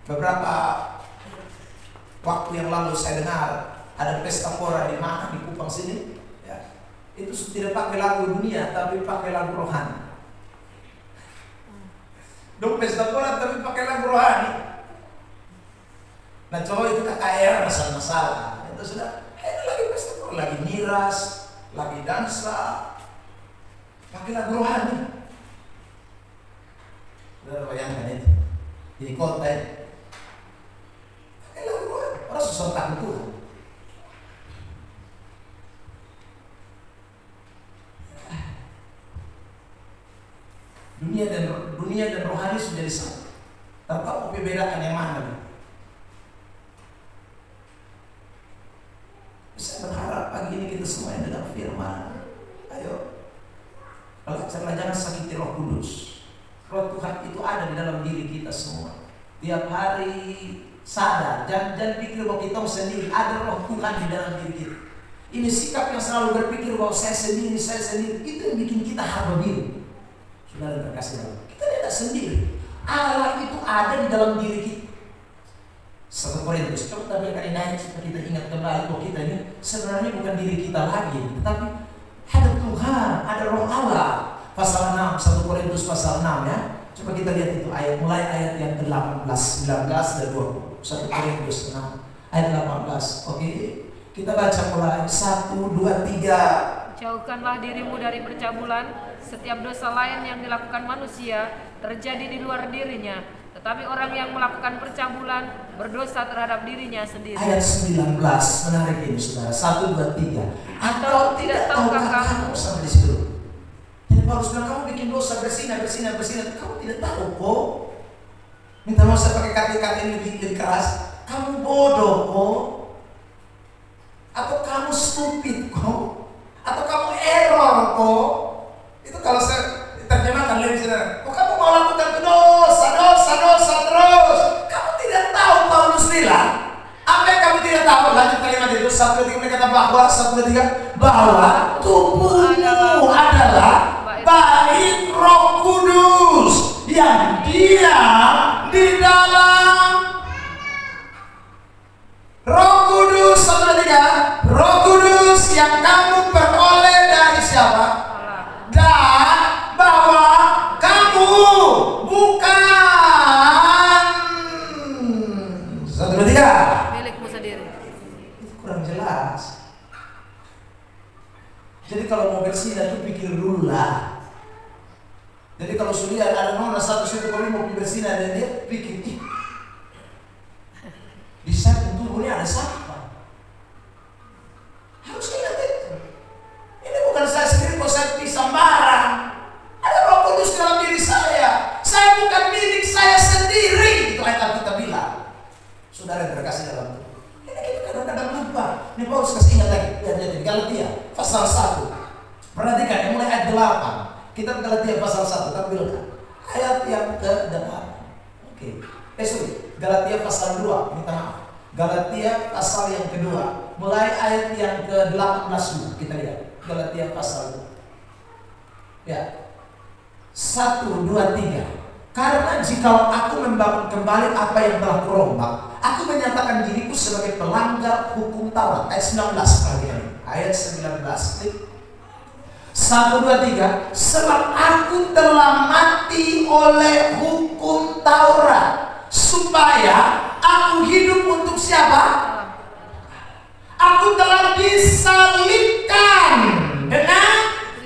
beberapa waktu yang lalu saya dengar ada pesta pora di mana di Kupang sini, ya. Itu tidak pakai lagu dunia tapi pakai lagu rohani. Dong pesta pora tapi pakai lagu rohani. Nah coba itu KKR masalah. Itu sudah, ini lagi pesta pora, lagi miras, lagi dansa, pakai lagu rohani. Sudah bayangkan itu di kota ini. Pakai lagu rohani, orang susah takut Tuhan. Dunia dan rohani sudah disatu. Tapi kau bedakan yang mana? Saya berharap pagi ini kita semua yang dengar firman, ayo belajar, jangan sakiti Roh Kudus. Roh Tuhan itu ada di dalam diri kita semua. Tiap hari sadar, jangan pikir bahwa kita sendiri. Ada Roh Tuhan di dalam diri kita. Ini sikap yang selalu berpikir bahwa saya sendiri, itu yang bikin kita harba diri. Saudara terkasih dalam, kita tidak sendiri. Allah itu ada di dalam diri kita. 1 Korintus, coba tampilkan ini supaya kita ingat kembali bahwa kita ini sebenarnya bukan diri kita lagi, tetapi ada Tuhan, ada Roh Allah. Pasal 6, 1 Korintus pasal 6 ya. Coba kita lihat itu ayat, mulai ayat yang ke-18, 19 dan 20. 1 Korintus 6 ayat 18. Oke, kita baca mulai 1, 2, 3. Jauhkanlah dirimu dari percabulan. Setiap dosa lain yang dilakukan manusia terjadi di luar dirinya, tetapi orang yang melakukan percabulan berdosa terhadap dirinya sendiri. Ayat 19 menarik ini saudara. 1, 2, 3. Atau tidak tahukah kamu? Sampai di situ. Jadi Paulus bilang kamu bikin dosa bersinah. Kamu tidak tahu kok. Minta maaf saya pakai kata-kata yang lebih keras. Kamu bodoh kok. Atau kamu stupid kok. Atau kamu error kok. Itu kalau saya terjemahkan lebih sederhana. Kok kamu mau lakukan dosa terus? Kamu tidak tahu, Paulus bilang. Apa yang kamu tidak tahu? Lanjut kalimat itu. 1, 2, 3 berkata bahwa 1, 2, 3 bahwa tubuhmu adalah bait Roh Kudus yang diam di dalam. Roh Kudus, 1, 2, 3. Roh Kudus yang kamu peroleh dari siapa? Dan bahwa kamu bukan 1, 2, 3 milikmu sendiri. itu kurang jelas. Jadi kalau mau bersinah itu pikir dulu lah. Jadi kalau sudah ada nona satu situ kalau mau bersinah dan dia pikir di samping tubuhnya ada siapa? Harus ingat itu. Ini bukan saya sendiri kok, saya sembarang. Ada Roh Kudus dalam diri saya. Saya bukan milik saya sendiri. Itu ayat Alkitab bilang. Saudara yang terkasih dalam Tuhan. Ini kita kadang-kadang lupa. Ini Paulus kasih ingat lagi. Lihat Galatia pasal 1. Perhatikan yang mulai ayat 8. Kita Galatia pasal 1. Tampilkan ayat yang ke-8. Oke. Galatia pasal 2. Minta maaf. Galatia pasal yang kedua. Mulai ayat yang ke-18 dulu. Kita lihat. Galatia pasal 2. Ya. 1, 2, 3. Karena jika aku membangun kembali apa yang telah kurombak, aku menyatakan diriku sebagai pelanggar hukum Taurat. Ayat 19 perhatikan. Ayat 19. 1, 2, 3. Sebab aku telah mati oleh hukum Taurat, supaya aku hidup untuk siapa? Aku telah disalibkan dengan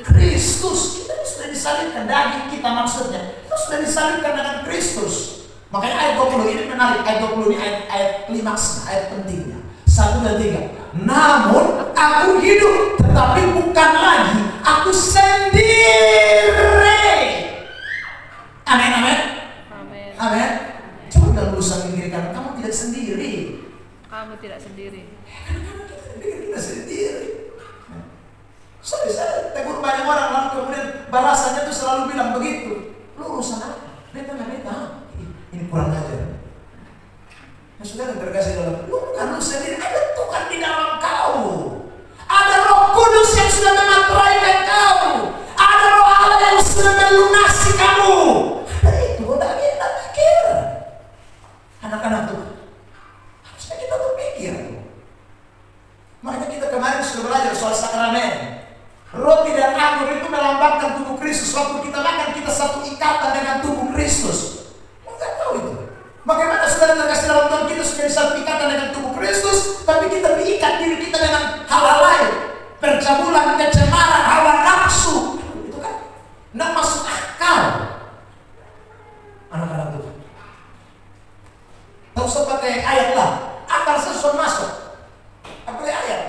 Kristus. Kita sudah disalibkan, daging kita maksudnya. Kita sudah disalibkan dengan Kristus. Makanya ayat 20 ini menarik. Ayat 20 ini ayat klimaksnya, ayat pentingnya. 1 dan 3. Namun aku hidup, tetapi bukan lagi aku sendiri. Amin, amin. Amin. Amin. Coba dalam urusan dirikan, kamu tidak sendiri. Kamu tidak sendiri. Kita sendiri. Saya tegur banyak orang, lalu kemudian balasannya tuh selalu bilang begitu. Lu urusan apa? Beta. Ini kurang ajar. Nah, saudara terkasih dalam, lu bukan lu sendiri, ada Tuhan di dalam kau. Ada Roh Kudus yang sudah memateraikan kau. Ada Roh Allah yang sudah melunasi kamu. Ada itu, udah pikir. Anak-anak Tuhan, harusnya kita tuh pikir. Makanya kita kemarin sudah belajar soal sakramen. Roti dan anggur itu melambangkan tubuh Kristus. Waktu kita makan, kita satu ikatan dengan tubuh Kristus. Enggak tahu itu. Bagaimana saudara terkasih dalam Tuhan, kita sudah satu ikatan dengan tubuh Kristus, tapi kita diikat diri kita dengan hal-hal lain, percabulan, kecemaran, hawa nafsu. Itu kan nggak masuk akal. Anak-anak Tuhan, tahu usah pakai ayat lah. Akal sesuatu masuk. Pakai ayat.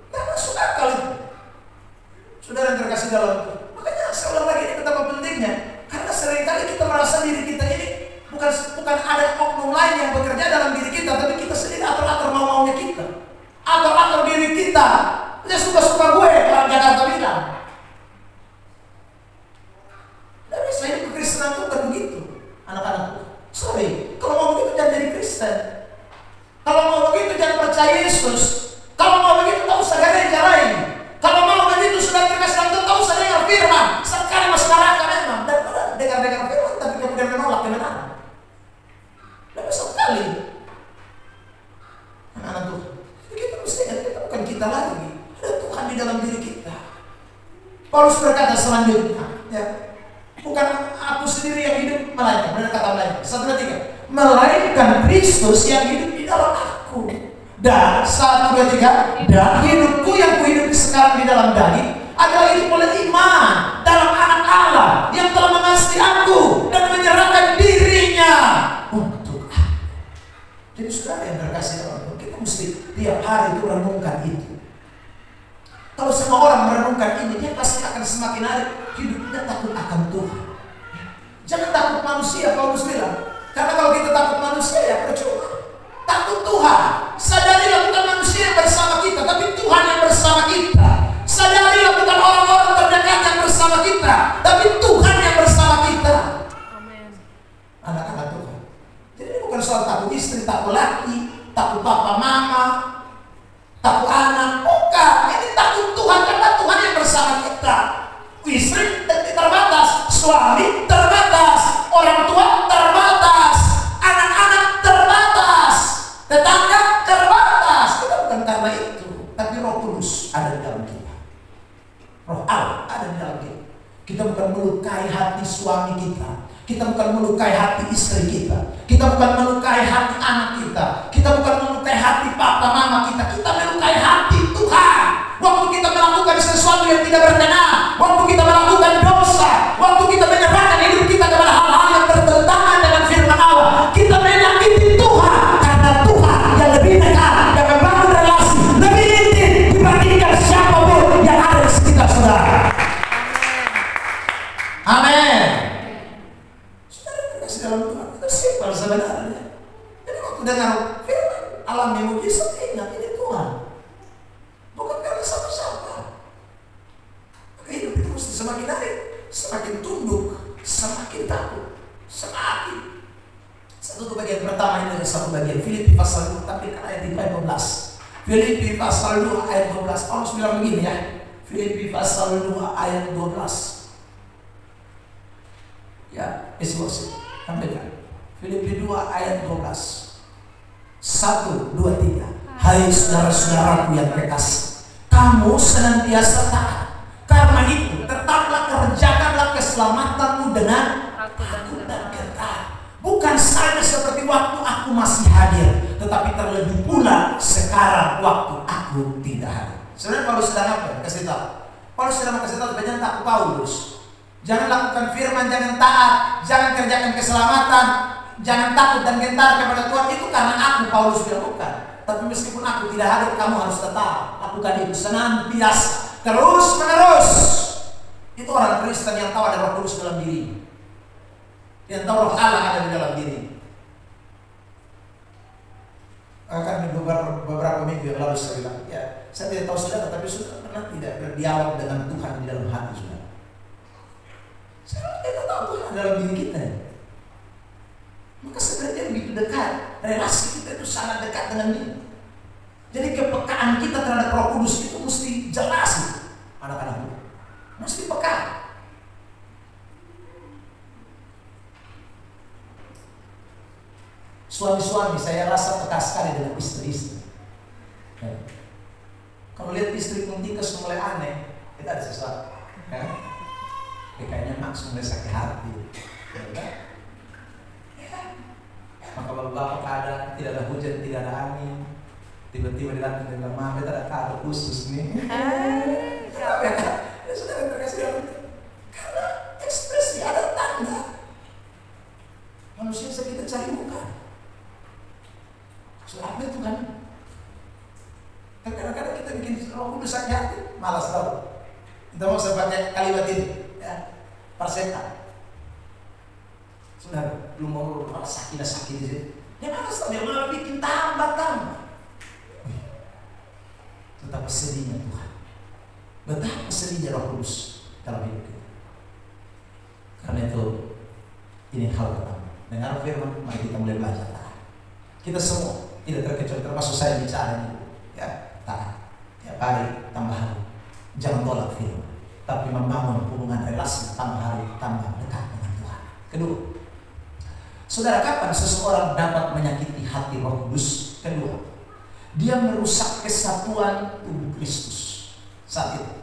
Nggak masuk akal itu. Saudara yang terkasih dalam Tuhan, makanya saya ulang lagi, ini betapa pentingnya. Karena seringkali kita merasa diri kita ini bukan ada oknum lain yang bekerja dalam diri kita, tapi kita sendiri atur-atur mau-maunya kita. Atur-atur diri kita. Ya suka-suka gue, orang Jakarta bilang. Tidak bisa, ini kekristenan itu bukan begitu. Anak-anak, sorry, kalau mau begitu jangan jadi Kristen. Kalau mau begitu jangan percaya Yesus. Kalau mau begitu tak usah gereja lain. Kalau mau begitu sudah terkasih dalam Tuhan, tak usah dengar firman. Sekarang masuk neraka memang. Daripada dengar firman tapi kemudian menolak kebenaran. Tidak bisa sekali. Anak-anak Tuhan, kita mesti ingat, kita bukan kita lagi. Ada Tuhan di dalam diri kita. Paulus berkata selanjutnya, ya, bukan aku sendiri yang hidup, melainkan, benar kata melainkan. 1, 2, 3. Melainkan Kristus yang hidup di dalam aku. Dan 1, 2, 3. Dan hidupku yang kuhidupi sekarang di dalam daging adalah hidup oleh iman dalam Anak Allah yang telah mengasihi aku dan menyerahkan dirinya untuk aku. Jadi saudara yang terkasih dalam Tuhan, kita mesti tiap hari itu renungkan itu. Kalau semua orang merenungkan ini, dia pasti akan semakin hari hidupnya takut akan Tuhan. Jangan takut manusia, Paulus bilang. Karena kalau kita takut manusia, ya percuma. Takut Tuhan. Sadarilah bukan manusia yang bersama kita, tapi Tuhan yang bersama kita. Sadarilah bukan orang-orang terdekat yang bersama kita, tapi Tuhan yang bersama kita. Amin. Anak-anak Tuhan. Jadi ini bukan soal takut istri, takut laki, takut papa mama, takut anak. Bukan. Ini takut Tuhan, karena Tuhan yang bersama kita. Istri terbatas, suami terbatas, orang tua terbatas, anak-anak terbatas, tetangga terbatas. Kita bukan karena itu, tapi Roh Kudus ada di dalam kita. Roh Allah ada di dalam kita. Kita bukan melukai hati suami kita. Kita bukan melukai hati istri kita. Kita bukan melukai hati anak kita. Kita bukan melukai hati papa mama kita. Kita melukai hati Tuhan. Waktu kita melakukan sesuatu yang tidak berkenan, waktu kita melakukan dosa, waktu kita menyerahkan hidup kita kepada hal-hal yang bertentangan dengan firman Allah, kita menyakiti Tuhan. Karena Tuhan yang lebih dekat, yang membangun relasi lebih intim dibandingkan siapapun yang ada di sekitar saudara. Amin. Saudara terkasih dalam Tuhan, itu simpel sebenarnya. Jadi waktu dengar firman alami mujizat, ingat ini Tuhan. Bukan karena siapa-siapa. Maka hidup itu mesti semakin hari semakin tunduk, semakin takut, semakin. Satu bagian pertama ini ada satu bagian. Filipi pasal 2, tapi ayat 12. Filipi pasal 2 ayat 12. Paulus bilang begini ya. Filipi pasal 2 ayat 12. Ya, isi sampaikan. Filipi 2 ayat 12. 1, 2, 3. Hai saudara-saudaraku yang terkasih, kamu senantiasa taat. Karena itu, tetaplah kerjakanlah keselamatanmu dengan takut dan gentar. Bukan saja seperti waktu aku masih hadir, tetapi terlebih pula sekarang waktu aku tidak hadir. Sebenarnya Paulus sedang apa? Kasih tahu. Paulus sedang kasih tahu, jangan takut Paulus. Jangan lakukan firman, jangan taat, jangan kerjakan keselamatan, jangan takut dan gentar kepada Tuhan. Itu karena aku, Paulus, bilang bukan. Tapi meskipun aku tidak hadir, kamu harus tetap lakukan itu senantiasa, terus menerus. Itu orang Kristen yang tahu ada Roh Kudus dalam diri, yang tahu Roh Allah ada di dalam diri. Akan beberapa minggu yang lalu saya bilang, ya, saya tidak tahu saudara, tapi sudah pernah tidak berdialog dengan Tuhan di dalam hati saudara. Saya tidak tahu Tuhan dalam diri kita. Maka sebenarnya begitu dekat, relasi kita itu sangat dekat dengan Dia. Jadi kepekaan kita terhadap Roh Kudus itu mesti jelas, anak-anak Tuhan. Mesti peka. Suami-suami saya rasa peka sekali dengan istri-istri. Kalau lihat istri Puntikas mulai aneh, itu ada sesuatu. Kayaknya Max mulai sakit hati. Maka bapak ada, tidak ada hujan, tidak ada angin. Tiba-tiba di lantai dia bilang, "Mama, ada kado khusus nih." Ya sudah terkasih dalam. Karena ekspresi ada tanda. Manusia kita cari muka. Soal apa itu kan? Kadang-kadang kita bikin Roh Kudus sakit hati, malas tahu. Kita mau saya pakai kalimat ini, ya, perseta. Sudah belum mau sakit di situ. Dia malas tahu, dia malah bikin tambah. Betapa sedihnya Tuhan, betapa sedihnya Roh Kudus dalam hidup kita. Karena itu, ini hal pertama. Dengar firman, mari kita mulai belajar taat. Kita semua tidak terkecuali, termasuk saya bicara ini, ya, taat. Tiap hari tambah hari, jangan tolak firman, tapi membangun hubungan relasi tambah hari tambah dekat dengan Tuhan. Kedua, saudara, kapan seseorang dapat menyakiti hati Roh Kudus? Kedua, dia merusak kesatuan tubuh Kristus saat itu.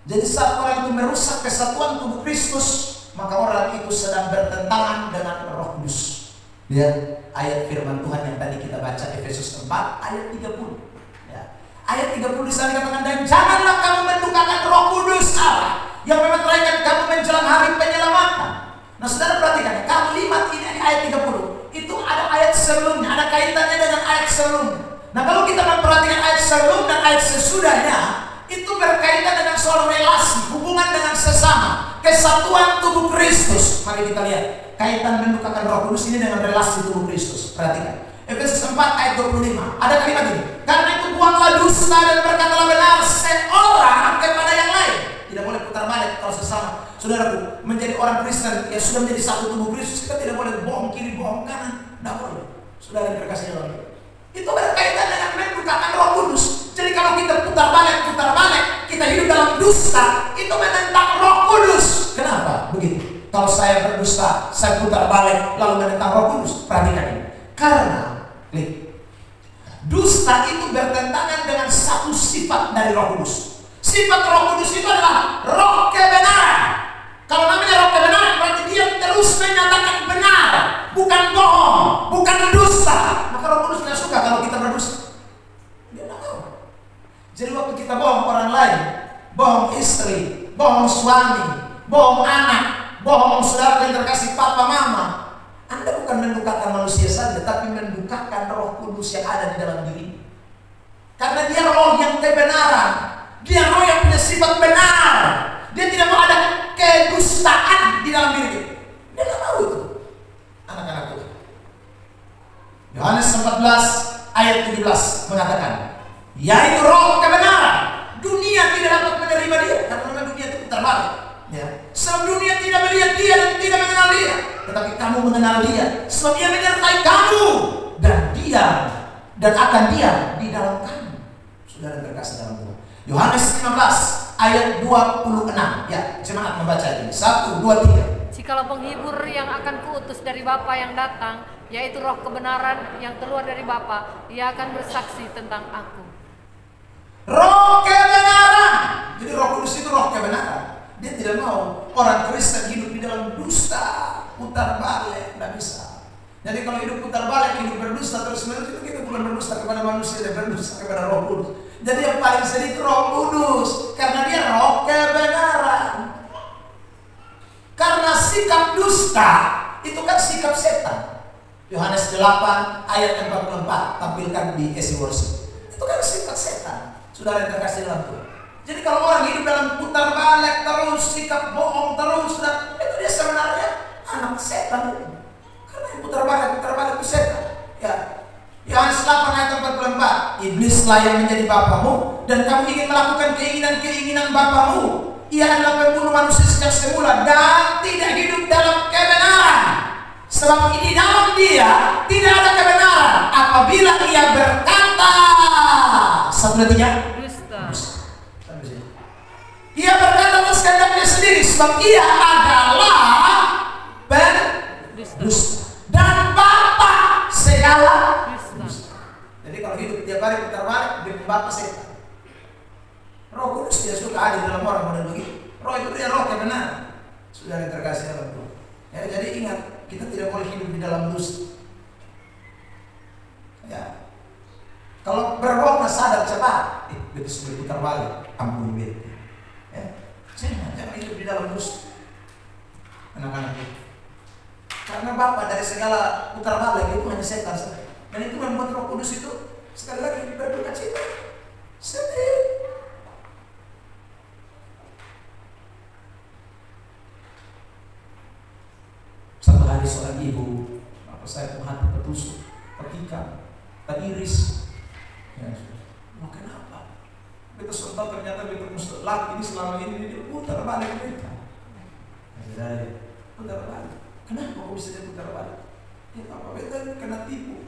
Jadi saat orang itu merusak kesatuan tubuh Kristus, maka orang itu sedang bertentangan dengan Roh Kudus. Lihat ayat firman Tuhan yang tadi kita baca, Efesus 4 ayat 30. Ya. Ayat 30 di sana dikatakan, "Dan janganlah kamu mendukakan Roh Kudus Allah yang memeteraikan kamu menjelang hari penyelamatan." Nah, saudara perhatikan, kalimat ini di ayat 30 itu ada ayat sebelumnya, ada kaitannya dengan ayat sebelumnya. Nah, kalau kita memperhatikan ayat sebelum dan ayat sesudahnya, itu berkaitan dengan soal relasi, hubungan dengan sesama, kesatuan tubuh Kristus. Mari kita lihat kaitan mendukakan Roh Kudus ini dengan relasi tubuh Kristus. Perhatikan Efesus 4 ayat 25. Ada kalimat ini, "Karena itu buanglah dusta dan berkatalah benar seorang kepada yang lain." Tidak boleh putar balik kalau sesama. Saudaraku, menjadi orang Kristen yang sudah menjadi satu tubuh Kristus, kita tidak boleh bohong kiri, bohong kanan. Tidak boleh. Saudara yang terkasih dalam itu berkaitan dengan mendukakan Roh Kudus. Jadi kalau kita putar balik, kita hidup dalam dusta, itu menentang Roh Kudus. Kenapa? Begitu. Kalau saya berdusta, saya putar balik lalu menentang Roh Kudus. Perhatikan ini. Karena dusta itu bertentangan dengan satu sifat dari Roh Kudus. Sifat Roh Kudus itu adalah roh kebenaran. Kalau namanya roh kebenaran, berarti dia terus menyatakan benar, bukan bohong, bukan dusta. Maka Roh Kudus tidak suka kalau kita berdusta. Dia tidak tahu. Jadi waktu kita bohong orang lain, bohong istri, bohong suami, bohong anak, bohong saudara yang terkasih, papa, mama, Anda bukan mendukakan manusia saja, tapi mendukakan Roh Kudus yang ada di dalam diri. Karena dia roh yang kebenaran, dia roh yang punya sifat benar. Dia tidak mau ada kedustaan di dalam diri. Dia tidak mau itu. Anak-anak Tuhan. Yohanes 14 ayat 17 mengatakan, yaitu roh kebenaran. Dunia tidak dapat menerima dia, karena dunia itu putar balik. Ya. Sebab dunia tidak melihat dia dan tidak mengenal dia, tetapi kamu mengenal dia, sebab dia menyertai kamu dan diam dan akan diam di dalam kamu. Saudara terkasih dalam Tuhan. Yohanes 15 ayat 26. Ya, semangat membaca ini. 1, 2, 3. Jikalau penghibur yang akan kuutus dari Bapa yang datang, yaitu roh kebenaran yang keluar dari Bapa, ia akan bersaksi tentang aku. Roh kebenaran. Jadi Roh Kudus itu roh kebenaran. Dia tidak mau orang Kristen hidup di dalam dusta, putar balik, tidak bisa. Jadi kalau hidup putar balik, hidup berdusta terus menerus, itu kita bukan berdusta kepada manusia, dan berdusta kepada Roh Kudus. Jadi yang paling sedih itu Roh Kudus, karena dia roh kebenaran. Karena sikap dusta itu kan sikap setan. Yohanes 8 ayat 44 tampilkan di Esi Worship. Itu kan sifat setan. Saudara yang terkasih dalam Tuhan. Jadi kalau orang hidup dalam putar balik terus, sikap bohong terus, dan itu dia sebenarnya anak setan itu. Karena yang putar balik itu setan. Ya. Yohanes 8 ayat 44. Iblislah yang menjadi bapamu dan kamu ingin melakukan keinginan-keinginan bapamu. Ia adalah pembunuh manusia sejak semula dan tidak hidup dalam kebenaran. Sebab di dalam dia tidak ada kebenaran. Apabila ia berkata 1, 2, 3 ia berkata atas kehendaknya sendiri, sebab ia adalah pendusta dan bapa segala dusta. Jadi kalau hidup tiap hari putar balik, dia bapa setan. Roh Kudus tidak suka ada dalam orang model begitu. Roh itu dia roh kebenaran. Sudah yang terkasih dalam Tuhan. Ya, jadi ingat, kita tidak boleh hidup di dalam dusta. Ya. Kalau berbohong sadar cepat, betul sudah putar balik, ampun bete. Jangan hidup di dalam dusta, anak-anak itu. Karena Bapa dari segala putar balik itu hanya setan saja. Dan itu membuat Roh Kudus itu sekali lagi berduka cita, sedih. Satu hari seorang ibu, apa saya hati tertusuk, tertikam, teriris. Ya, mau kenapa? Betul sontak ternyata betul laki ini selama ini dia putar balik mereka. Jadi putar balik. Kenapa kok bisa dia putar balik? Ya apa betul kena tipu.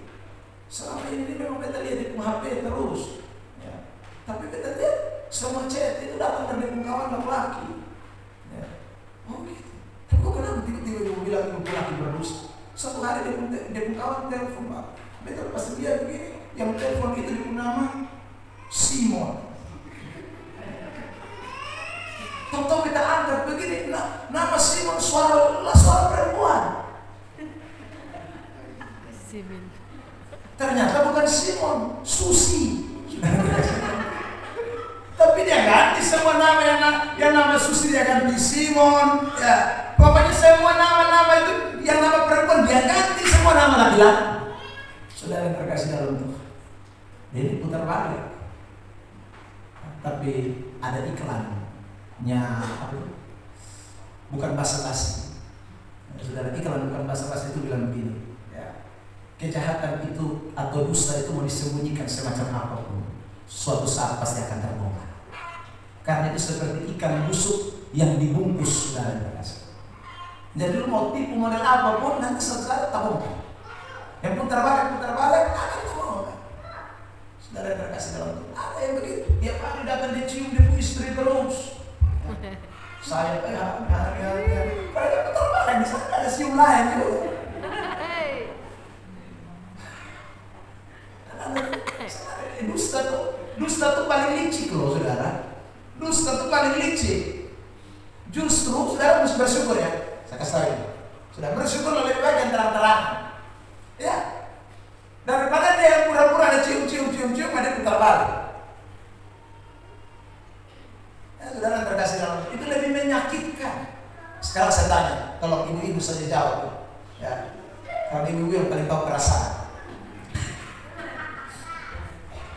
Selama ini dia memang betul lihat di HP terus. Ya. Tapi betul dia semua chat itu datang dari kawan laki-laki. Ya. Oh gitu. Tapi kok kenapa tiba-tiba dia bilang ibu laki berdosa? Satu hari dia kawan telepon Pak. Betul pasti dia begini. Yang telepon itu di nama Simon. Tahu-tahu kita angkat begini, nama Simon suara perempuan. Ternyata bukan Simon, Susi. Tapi dia ganti semua nama yang nama Susi dia ganti Simon. Ya, pokoknya semua nama-nama itu yang nama perempuan dia ganti semua nama laki-laki. Saudara yang terkasih dalam Tuhan. Jadi putar balik. Tapi ada iklan. Bukan basa-basi. Saudara, iklan bukan basa-basi itu bilang begini, ya, kejahatan itu atau dusta itu mau disembunyikan semacam apapun, suatu saat pasti akan terbongkar. Karena itu seperti ikan busuk yang dibungkus, saudara terkasih. Jadi lu mau tipu model apapun nanti suatu saat terbongkar. Yang putar balik akan terbongkar. Saudara terkasih dalam Tuhan, ada yang begitu. Tiap hari datang dia cium dia istri terus. Saya hari-hari mereka putar di sana ada sium lain juga. Dusta tuh paling licik loh saudara. Dusta tuh paling licik. Justru saudara harus bersyukur ya. Saya kasih tahu ini. Sudah bersyukur lebih baik yang terang-terang. Ya. Daripada dia yang pura-pura ada cium ada putar balik. Saudara terkasih dalam itu lebih menyakitkan. Sekarang saya tanya, kalau ibu-ibu saja jawab, ya, kalau ibu-ibu yang paling tahu perasaan.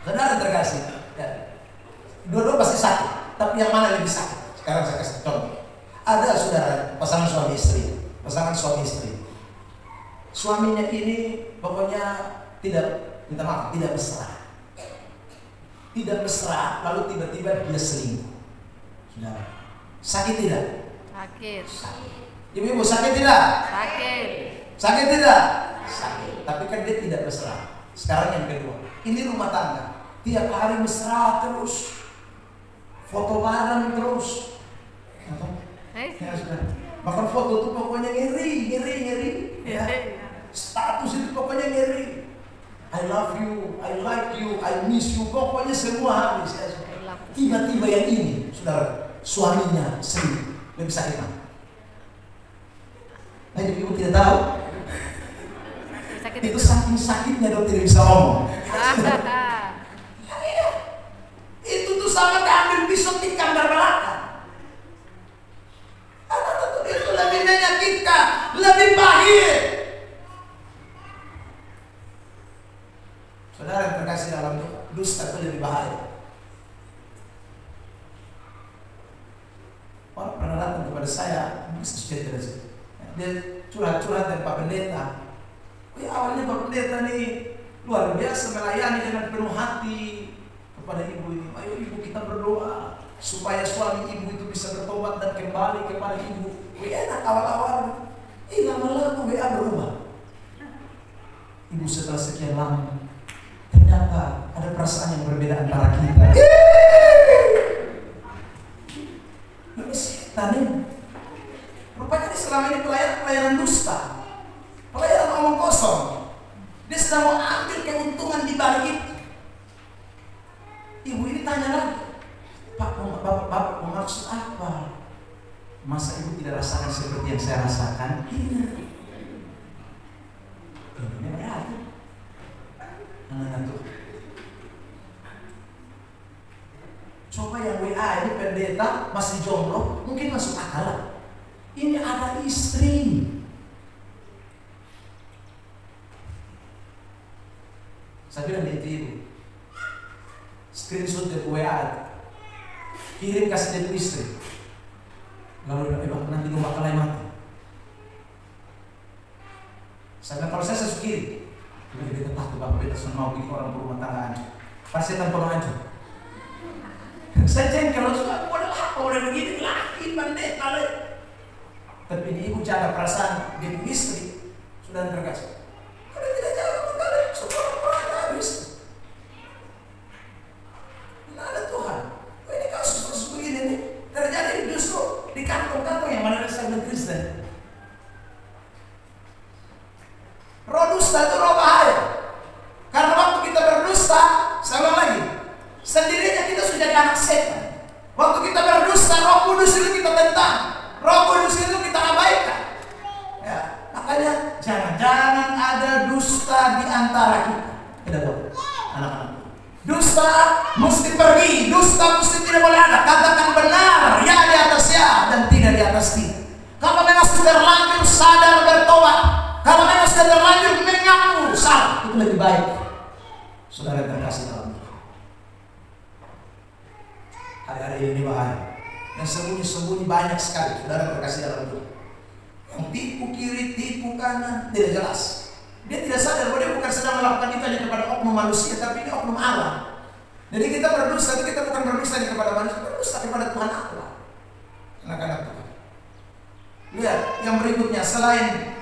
Saudara terkasih, ya, dua-dua pasti sakit, tapi yang mana lebih sakit? Sekarang saya kasih contoh. Ada saudara pasangan suami istri. Suaminya ini pokoknya tidak mesra, lalu tiba-tiba dia selingkuh. Saudara, sakit tidak? Sakit. Ibu-ibu sakit tidak? Sakit tidak? Sakit. Tapi kan dia tidak mesra. Sekarang yang kedua, ini rumah tangga. Tiap hari mesra terus, foto bareng terus. Ya, sudah. Bahkan foto itu pokoknya ngeri. Ya. Status itu pokoknya ngeri. I love you, I like you, I miss you. Pokoknya semua habis. Ya, tiba-tiba yang ini, saudara, suaminya selingkuh, lebih sakit mana? Nah, ibu tidak tahu. Itu saking sakitnya dok tidak bisa ngomong. Ya, itu tuh sama keambil pisau tikam dari belakang. Itu lebih bahagia. Saudara yang terkasih dalam dusta itu lebih bahaya. Orang pernah datang kepada saya, bisa cerita dari situ. Dia curhat-curhat dari Pak Pendeta. Awalnya Pak Pendeta nih luar biasa melayani dengan penuh hati kepada ibu ini. Ayo ibu, kita berdoa supaya suami ibu itu bisa bertobat dan kembali kepada ibu. Enak awal-awal. Lama-lama WA berubah. Ibu setelah sekian lama, ternyata ada perasaan yang berbeda antara kita. Ini setan ini. Rupanya dia selama ini pelayanan dusta, pelayanan omong kosong. Dia sedang mau ambil keuntungan di balik itu. Ibu ini tanya lagi, Bapak maksud apa? Masa ibu tidak rasakan seperti yang saya rasakan? Ini ada. Anak tuh. Coba yang WA ini pendeta masih jomblo, mungkin masuk akal. Ini ada istri. Saya bilang dia itu screenshot dari WA, kirim kasih dia istri. Lalu nanti lu bakal mati. Saya bilang kalau saya kirim, kita takut Bapak kita semua bikin orang berumah tangga aja. Pasti tanpa aja. Saya jengkel, sudah udah begini laki pendeta le. Tapi ini ibu jaga perasaan dia istri sudah terkasih. Kalau tidak jaga kalian semua orang habis. Tidak ada Tuhan. Ini kasus begini nih terjadi justru di kantong-kantong yang mana ada segmen Kristen. Roh dusta itu roh bahaya. Karena waktu kita berdusta, saya ulang lagi, sendirinya kita sudah jadi anak setan. Waktu kita berdusta, Roh Kudus itu kita tentang, Roh Kudus itu kita abaikan. Ya, makanya jangan ada dusta di antara kita. Tidak boleh, anak-anak. Dusta mesti pergi, dusta mesti tidak boleh ada. Katakan benar, ya di atas ya, dan tidak di atas tidak. Kalau memang sudah terlanjur sadar bertobat, kalau memang sudah terlanjur mengaku salah, itu lebih baik. Saudara yang terkasih dalam Tuhan, hari-hari ini bahaya. Yang sembunyi-sembunyi banyak sekali. Saudara yang terkasih dalam Tuhan, yang tipu kiri, tipu kanan, tidak jelas. Dia tidak sadar bahwa dia bukan sedang melakukan itu hanya kepada oknum manusia, tapi ini oknum Allah. Jadi kita berdusta itu kita bukan berdusta kepada manusia, berdusta kepada Tuhan Allah. Anak-anak Tuhan, lihat yang berikutnya. Selain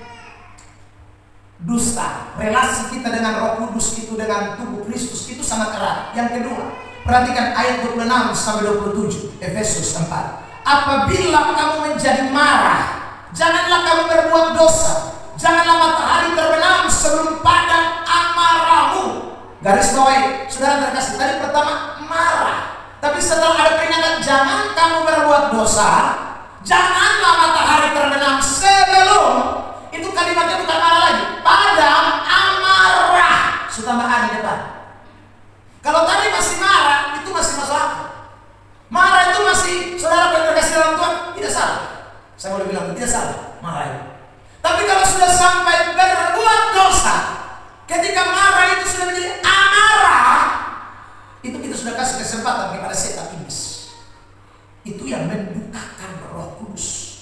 dusta, relasi kita dengan Roh Kudus itu, dengan tubuh Kristus itu sangat erat. Yang kedua, perhatikan ayat 26 sampai 27 Efesus 4. Apabila kamu menjadi marah, janganlah kamu berbuat dosa. Janganlah matahari terbenam sebelum padam amarahmu. Garis bawahi, saudara terkasih, tadi pertama marah, tapi setelah ada peringatan jangan kamu berbuat dosa, janganlah matahari terbenam sebelum, itu kalimatnya bukan marah lagi, padam amarah. Sudah marah di depan. Kalau tadi masih marah, itu masih masuk akal. Marah itu masih, saudara terkasih dalam Tuhan, tidak salah. Saya boleh bilang tidak salah marah itu. Tapi kalau sudah sampai berbuat dosa, ketika marah itu sudah menjadi amarah, itu kita sudah kasih kesempatan kepada setan iblis. Itu yang mendukakan Roh Kudus.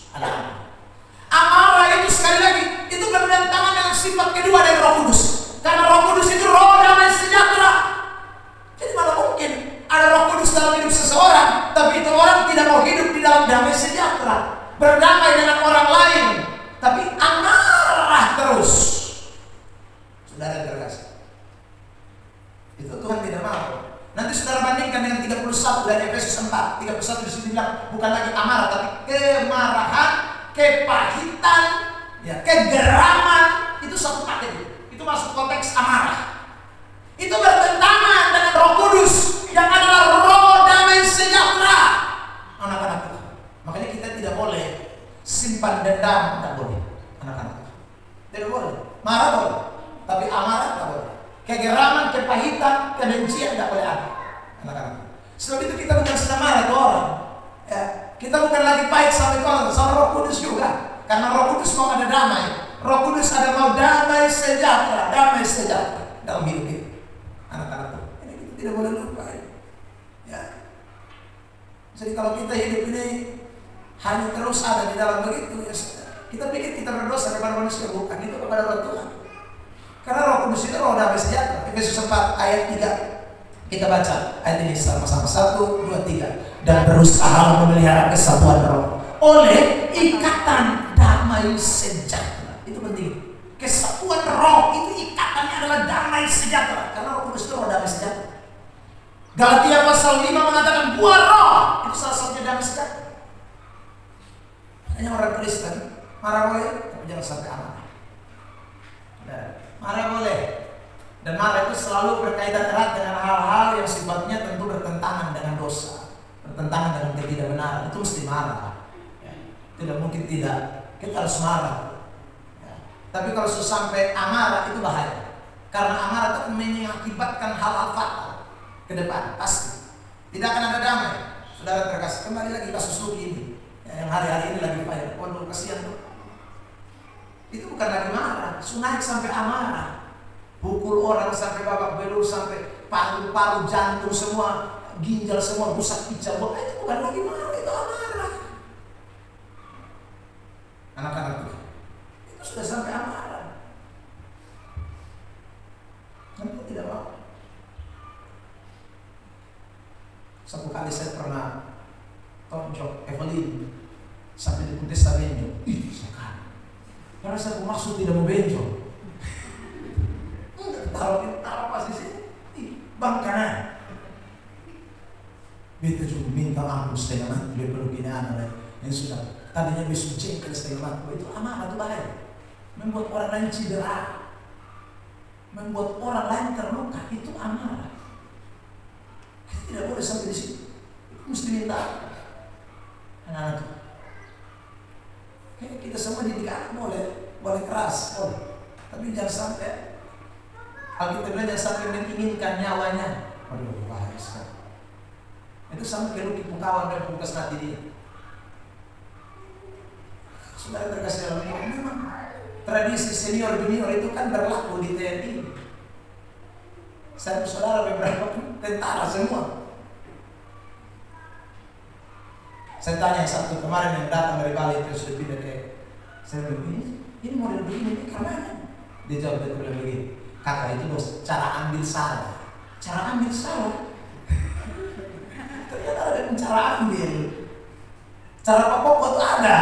Amarah itu sekali lagi, itu bertentangan dengan sifat kedua dari Roh Kudus. Karena Roh Kudus itu roh damai sejahtera. Jadi mana mungkin ada Roh Kudus dalam hidup seseorang, tapi itu orang tidak mau hidup di dalam damai sejahtera, berdamai dengan orang lain, tapi amarah terus. Saudara terkasih, itu Tuhan tidak mau. Nanti saudara bandingkan dengan 31 dari Efesus 4. 31 di sini bilang bukan lagi amarah, tapi kemarahan, kepahitan, ya, kegeraman. Itu satu paket. Itu masuk konteks amarah. Itu bertentangan dengan Roh Kudus yang adalah roh damai sejahtera. Anak-anak Tuhan, makanya kita tidak boleh simpan dendam, tidak boleh. Anak-anak tidak boleh. Marah boleh, tapi amarah tidak boleh. Kegeraman, kepahitan, kebencian tidak boleh ada. Anak-anak, sebab itu kita bukan sedang marah ke orang, ya. Kita bukan lagi pahit sama orang, sama Roh Kudus juga. Karena Roh Kudus mau ada damai. Roh Kudus ada mau damai sejahtera dalam hidup kita. Anak-anak Tuhan, ini kita tidak boleh lupa ya. Jadi kalau kita hidup ini hanya terus ada di dalam begitu, ya kita pikir kita berdosa kepada manusia, bukan, itu kepada Roh Tuhan. Karena Roh Kudus itu roh damai sejahtera. Efesus 4 ayat 3. Kita baca ayat ini sama-sama. 1, 2, 3. Dan berusaha memelihara kesatuan roh oleh ikatan damai sejahtera. Itu penting. Kesatuan roh itu ikatannya adalah damai sejahtera. Karena Roh Kudus itu roh damai sejahtera. Galatia pasal 5 mengatakan buah roh itu salah satunya damai sejahtera. Hanya orang Kristen marah boleh, tapi jangan sampai amarah. Marah boleh, dan marah itu selalu berkaitan erat dengan hal-hal yang sifatnya tentu bertentangan dengan dosa, bertentangan dengan ketidakbenaran. Itu mesti marah. Tidak mungkin tidak. Kita harus marah. Tapi kalau sudah sampai amarah itu bahaya. Karena amarah itu mengakibatkan hal-hal fatal ke depan, pasti. Tidak akan ada damai. Saudara terkasih, kembali lagi kasus Luki ini. Yang hari-hari ini lagi viral. Waduh, kasihan tuh. Itu bukan lagi marah, naik sampai amarah. Pukul orang sampai babak belur, sampai paru-paru, jantung semua, ginjal semua rusak, picah. Itu bukan lagi marah, itu amarah. Anak-anak itu sudah sampai amarah. Nanti tidak mau. Satu kali saya pernah tonjok Evelyn sampai di Kudesta benjo. Sekali. Karena saya bermaksud tidak mau benjo. Taruh pas di sini. Bang kanan. Beta juga minta ampun setengah mati. Dia perlu kina anak yang sudah tadinya besok jengkel setengah mati. Itu amarah, itu bahaya. Membuat orang lain cedera, membuat orang lain terluka. Itu amarah. Kita tidak boleh sampai di situ. Mesti minta anak-anak. Kita semua didik anak boleh keras, boleh. Tapi jangan sampai Alkitab bilang jangan sampai menginginkan nyawanya. Waduh, bahaya sekali. Itu sama kayak Luki Pukawan dan Pukas Nati dia. Saudara terkasih dalam ini, memang tradisi senior junior itu kan berlaku di TNI. Saya saudara beberapa tentara semua. Saya tanya satu kemarin yang datang dari Bali terus sudah pindah ke, saya bilang ini model begini ini karena dia jawab, dia bilang begini, kakak itu bos cara ambil salah, ternyata ada cara ambil, cara pokok itu ada,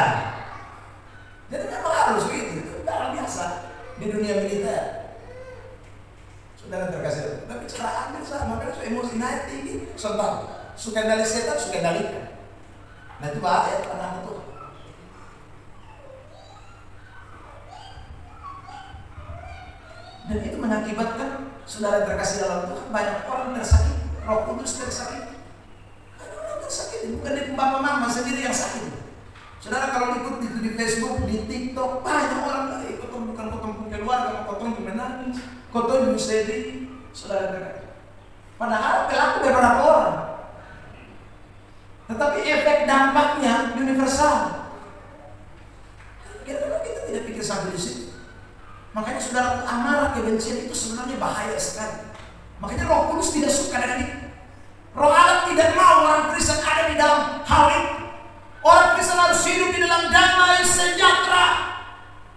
jadi memang harus gitu, itu barang biasa di dunia militer. Saudara terkasih, tapi cara ambil salah, makanya emosi naik tinggi, contoh suka dari setan, suka dari ikan. Nah itu bahaya anak-anak Tuhan. Dan itu mengakibatkan saudara terkasih dalam Tuhan, banyak orang tersakiti, Roh Kudus tersakiti. Ada orang tersakiti, bukan di bapak mama sendiri yang sakit. Saudara kalau ikut itu di Facebook, di TikTok, banyak orang ikut bukan potong keluarga, potong menangis, potong sedih, saudara terkasih. Padahal pelaku beberapa orang. Tetapi efek dampaknya universal. Kita tidak pikir sampai di situ. Makanya saudara, amarah, kebencian itu sebenarnya bahaya sekali. Makanya Roh Kudus tidak suka dengan itu. Roh Allah tidak mau orang Kristen ada di dalam hal itu. Orang Kristen harus hidup di dalam damai sejahtera.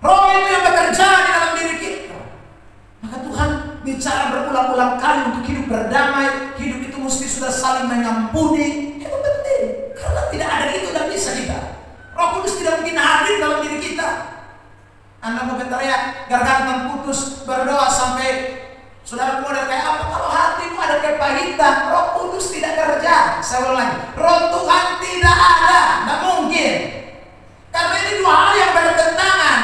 Roh itu yang bekerja di dalam diri kita. Maka Tuhan bicara berulang-ulang kali untuk hidup berdamai. Hidup itu mesti sudah saling mengampuni. Itu penting. Karena tidak ada itu dan bisa kita. Roh Kudus tidak mungkin hadir dalam diri kita. Anda mau berteriak, gargantan putus, berdoa sampai saudara muda kayak apa? Kalau hatimu ada kepahitan, Roh Kudus tidak kerja. Saya ulang lagi, Roh Tuhan tidak ada, tidak mungkin. Karena ini dua hal yang bertentangan.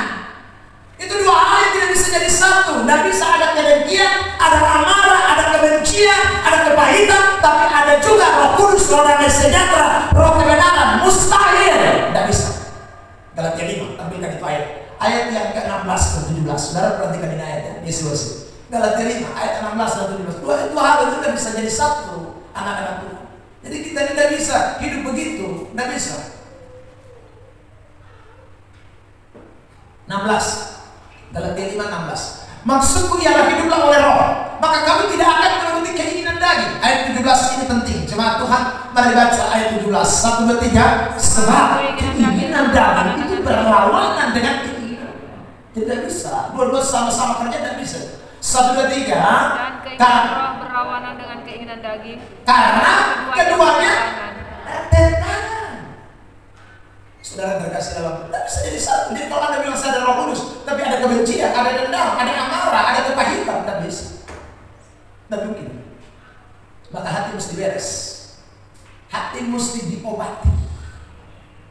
Itu dua hal yang tidak bisa jadi satu. Tidak bisa ada kedengkian, ada amarah, ada kebencian, ada kepahitan, tapi ada juga Roh Kudus, Roh damai sejahtera, Roh kebenaran. Mustahil, tidak bisa. Galatia 5, tampilkan itu ayat. Ayat yang ke-16 dan 17. Saudara perhatikan ini ayatnya. Yesus. Galatia 5 ayat 16 dan 17. Dua hal itu tidak bisa jadi satu, anak-anak Tuhan. Jadi kita tidak bisa hidup begitu, tidak bisa. 16. Galatia 5:16. Maksudku ialah hiduplah oleh roh, maka kamu tidak akan menuruti keinginan daging. Ayat 17 ini penting. Jemaat Tuhan, mari baca ayat 17. 1, 2, 3. Sebab keinginan daging itu berlawanan dengan keinginan. Tidak bisa. Dua-dua sama-sama kerja tidak bisa. 1, 2, 3. Dan keinginan roh berlawanan dengan keinginan daging. Karena keduanya bertentangan. Saudara terkasih dalam, tidak bisa jadi satu. Jadi kalau Anda bilang saya ada Roh Kudus, tapi ada kebencian, ada dendam, ada amarah, ada kepahitan, tidak bisa. Tidak mungkin. Maka hati mesti beres. Hati mesti diobati.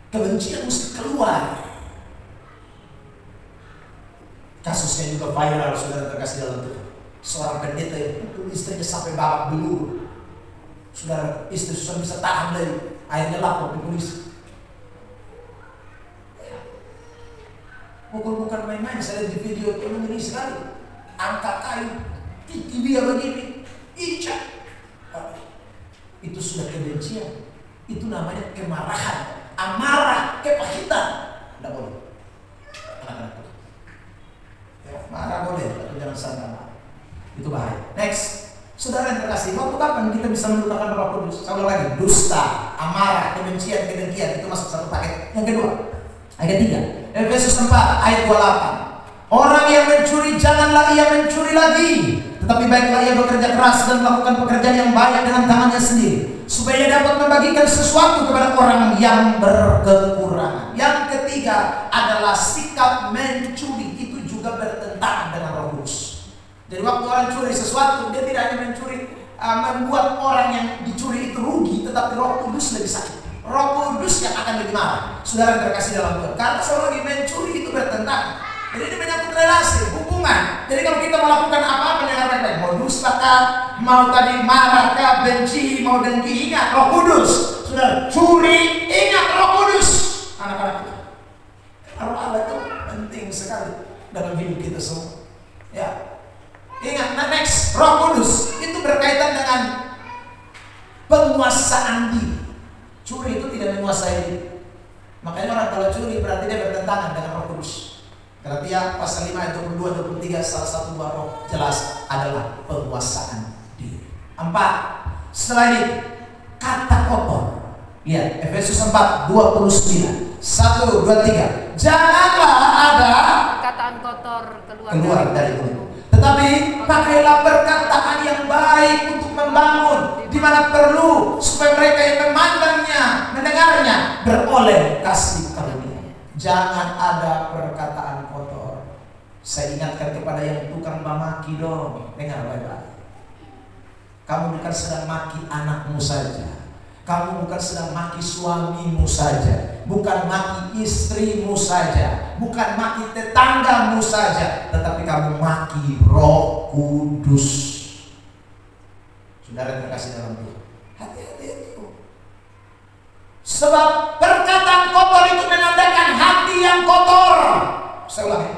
Kebencian mesti keluar. Kasusnya juga viral, saudara terkasih dalam Tuhan. Seorang pendeta yang pukul istrinya sampai babak belur. Saudara, istri susah bisa tahan dari akhirnya lapor ke polisi. Pukul bukan main-main, saya lihat di video itu ngeri sekali. Angkat kayu, tinggi dia begini, injak. Itu sudah kebencian. Itu namanya kemarahan, amarah, kepahitan. Tidak boleh. Anak-anak. Ya, marah boleh, tapi jangan sampai marah. Itu bahaya. Next, saudara yang terkasih, waktu kapan kita bisa melupakan Roh Kudus? Satu lagi, dusta, amarah, kebencian, kedengkian, itu masuk satu paket. Yang kedua, ayat 3. Efesus 4 ayat 28. Orang yang mencuri janganlah ia mencuri lagi, tetapi baiklah ia bekerja keras dan melakukan pekerjaan yang baik dengan tangannya sendiri, supaya ia dapat membagikan sesuatu kepada orang yang berkekurangan. Yang ketiga adalah sikap mencuri, itu juga bertentangan dengan Roh Kudus. Jadi waktu orang curi sesuatu, dia tidak hanya mencuri membuat orang yang dicuri itu rugi, tetapi Roh Kudus lebih sakit. Roh Kudus yang akan lebih marah. Saudara yang terkasih dalam Tuhan, karena seorang lagi mencuri itu bertentangan. Jadi ini menyangkut relasi, hubungan. Jadi kalau kita melakukan apa-apa dengan baik-baik, mau dusta, mau tadi marah, benci, mau dengki, ingat Roh Kudus. Saudara, curi, ingat Roh Kudus. Anak-anak, Roh Allah itu penting sekali dalam hidup kita semua. Ya, ingat. Next, Roh Kudus itu berkaitan dengan penguasaan diri. Curi itu tidak menguasai diri. Makanya orang kalau curi berarti dia bertentangan dengan Roh Kudus. Galatia pasal 5 ayat 22 23 salah satu buah roh jelas adalah penguasaan diri. 4. Setelah ini kata kotor. Lihat Efesus 4 29. 1, 2, 3. Janganlah ada perkataan kotor keluar dari mulut. Tetapi pakailah perkataan yang baik untuk membangun di mana perlu, supaya mereka yang memandangnya, mendengarnya beroleh kasih karunia. Jangan ada perkataan kotor. Saya ingatkan kepada yang tukang memaki dong, dengar baik-baik. Kamu bukan sedang maki anakmu saja. Kamu bukan sedang maki suamimu saja, bukan maki istrimu saja, bukan maki tetanggamu saja, tetapi kamu maki Roh Kudus. Saudara terkasih dalam Tuhan, hati-hati itu. Sebab perkataan kotor itu menandakan hati yang kotor. Saya ulangi.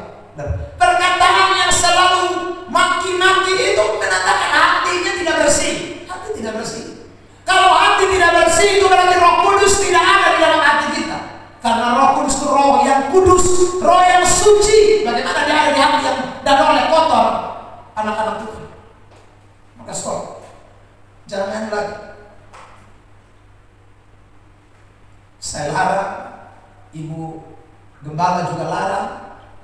Perkataan yang selalu maki-maki itu menandakan hatinya tidak bersih. Hati tidak bersih. Kalau hati tidak bersih itu berarti Roh Kudus tidak ada di dalam hati kita. Karena Roh Kudus itu roh yang kudus, roh yang suci. Bagaimana dia ada di hati yang dan oleh kotor anak-anak Tuhan? Maka stop. Jangan lagi. Saya larang, Ibu Gembala juga larang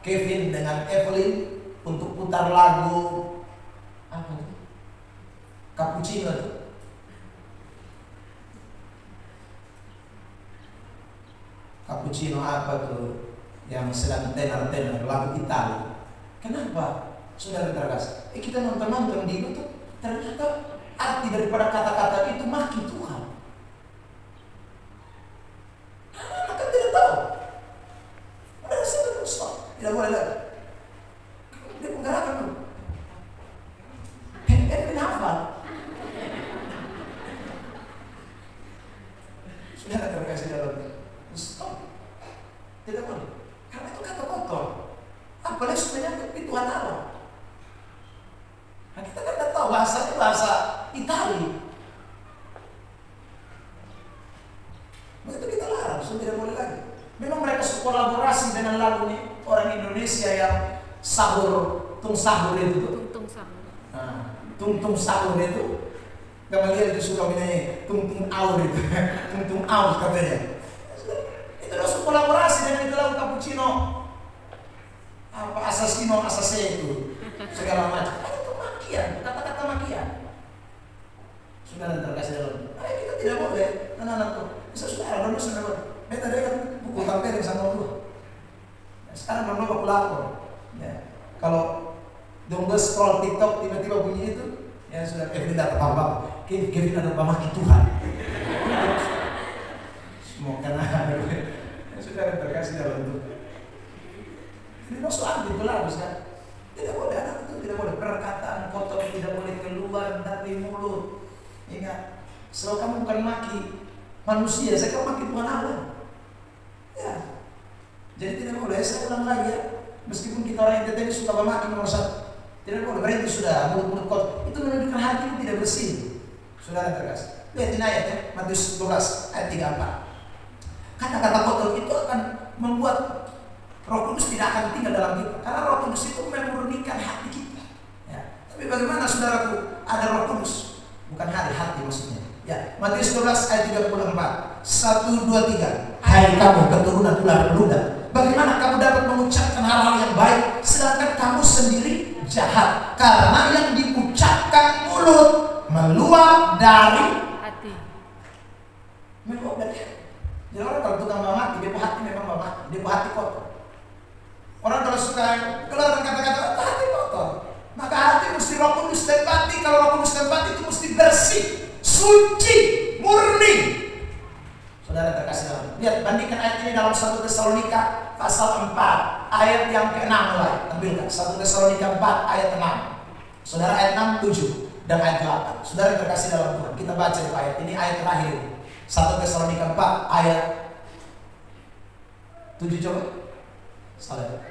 Kevin dengan Evelyn untuk putar lagu apa itu? Cappuccino itu. Cappuccino apa tuh yang sedang tenar-tenar lagu Italia. Kenapa? Saudara terkasih, kita nonton di YouTube, ternyata arti daripada kata-kata itu maki Tuhan. Anak kan tidak tahu. Ada satu stop, tidak boleh lagi. Dia penggarakan dulu. Kenapa? Saudara terkasih dalam stop. Tidak boleh. Karena itu kata kotor. Apalagi sebenarnya itu Tuhan Allah. Nah, kita kan tidak tahu bahasanya bahasa Itali. sahur itu tuh. Tungtung sahur. Nah, tungtung sahur itu Gamaliel itu suka menyanyi tungtung aur itu. Tungtung aur katanya. Itu langsung kolaborasi dengan itu lagu cappuccino. Apa asasino asase itu segala macam. Itu makian, kata-kata makian. Saudara terkasih dalam. Kita tidak boleh anak-anak tuh. Bisa saudara dulu saudara. Beta dia kan buku tampil sama dulu. Sekarang belum aku lapor. Ya. Kalau dongga scroll TikTok tiba-tiba bunyi itu, ya sudah Kevin datang tambah. Kevin ada pamaki Tuhan. Semua karena sudah terkasih dalam itu. Ini masuk aktif berlapis kan? Tidak boleh anak itu tidak boleh perkataan kotor tidak boleh keluar dari mulut. Ingat, selalu kamu bukan maki manusia, saya kamu maki Tuhan Allah. Ya, jadi tidak boleh. Saya ulang lagi ya, meskipun kita orang yang ini suka memaki nomor satu, tidak boleh. Berarti sudah mulut kotor itu menunjukkan hati itu tidak bersih. Saudara terkasih, lihat ini ayat ya, Matius 12 ayat 34. Kata-kata kotor itu akan membuat Roh Kudus tidak akan tinggal dalam kita, karena Roh Kudus itu memurnikan hati kita. Ya. Tapi bagaimana saudaraku ada Roh Kudus? Bukan hati maksudnya. Ya, Matius 12 ayat 34. 1, 2, 3. Hai kamu keturunan ular beluda, bagaimana kamu dapat mengucapkan hal-hal yang baik sedangkan kamu sendiri jahat? Karena yang diucapkan mulut meluap dari Hati. Meluap dari hati. Jadi orang kalau tukang mati, dia hati memang mati, dia hati kotor. Orang kalau suka keluarkan kata-kata hati kotor, maka hati mesti Roh Kudus tempati. Kalau Roh Kudus tempati itu mesti bersih, suci, murni. Saudara terkasih dalam. Lihat, bandingkan ayat ini dalam 1 Tesalonika pasal 4 ayat yang ke-6 mulai. Tampilkan 1 Tesalonika 4 ayat 6. Saudara ayat 6, 7 dan ayat 8. Saudara terkasih dalam Tuhan, kita baca di ayat ini, ayat terakhir ini. 1 Tesalonika 4 ayat 7 coba. Salah.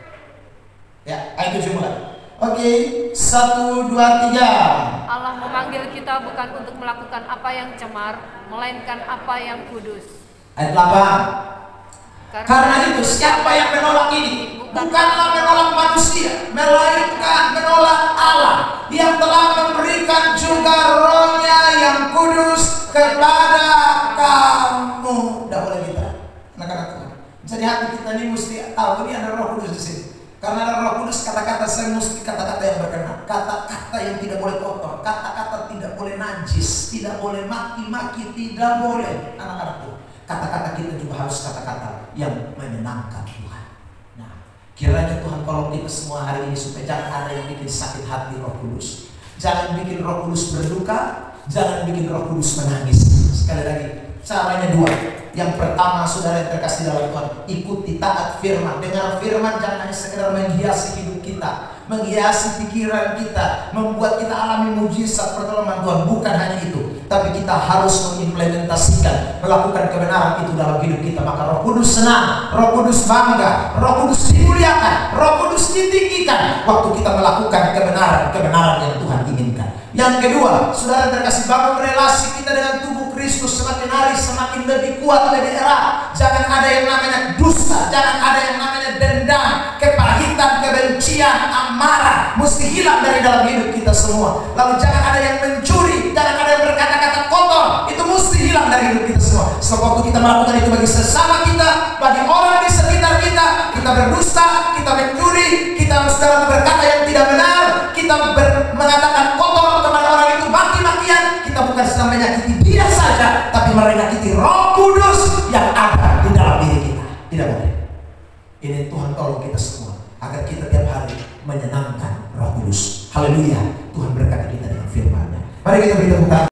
Ya, ayat 7 mulai. Oke, 1, 2, 3. Allah memanggil kita bukan untuk melakukan apa yang cemar, melainkan apa yang kudus. Ayat 8. Karena itu siapa yang menolak ini bukanlah menolak manusia, melainkan menolak Allah yang telah memberikan juga Roh-Nya yang kudus kepada kamu. Tidak boleh kita, anak-anak Tuhan. Jadi hati kita ini mesti tahu ini ada Roh Kudus di sini. Karena ada Roh Kudus, kata-kata saya mesti kata-kata yang berkenan, kata-kata yang tidak boleh kotor, kata-kata tidak boleh najis, tidak boleh maki-maki, tidak boleh, anak-anakku. Kata-kata kita juga harus kata-kata yang menyenangkan Tuhan. Nah, kiranya Tuhan tolong kita semua hari ini supaya jangan ada yang bikin sakit hati Roh Kudus. Jangan bikin Roh Kudus berduka, jangan bikin Roh Kudus menangis. Sekali lagi, caranya dua. Yang pertama, saudara yang terkasih dalam Tuhan, ikuti taat firman. Dengar firman, jangan hanya sekedar menghiasi hidup kita, menghiasi pikiran kita, membuat kita alami mujizat pertolongan Tuhan. Bukan hanya itu, tapi kita harus mengimplementasikan, melakukan kebenaran itu dalam hidup kita. Maka Roh Kudus senang, Roh Kudus bangga, Roh Kudus dimuliakan, Roh Kudus ditinggikan waktu kita melakukan kebenaran yang Tuhan inginkan. Yang kedua, saudara terkasih, bangun relasi kita dengan tubuh Kristus semakin hari semakin lebih kuat, lebih erat. Jangan ada yang namanya dusta, jangan ada yang namanya dendam, kepahitan, kebencian, amarah, mesti hilang dari dalam hidup kita semua. Lalu jangan ada yang mencuri, jangan ada yang berkata-kata kotor, itu mesti hilang dari hidup kita semua. Sebab waktu kita melakukan itu bagi sesama kita, bagi orang di sekitar kita, kita berdusta, kita mencuri, kita saudara berkata yang tidak benar, kita mengatakan kotor kepada orang itu, maki-makian, kita bukan sedang menyakiti dia saja, tapi menyakiti Roh Kudus yang ada di dalam diri kita. Tidak boleh. Ini Tuhan tolong kita semua agar kita tiap hari menyenangkan Roh Kudus. Haleluya. Tuhan berkati kita dengan firman-Nya. Mari kita beri tepuk tangan.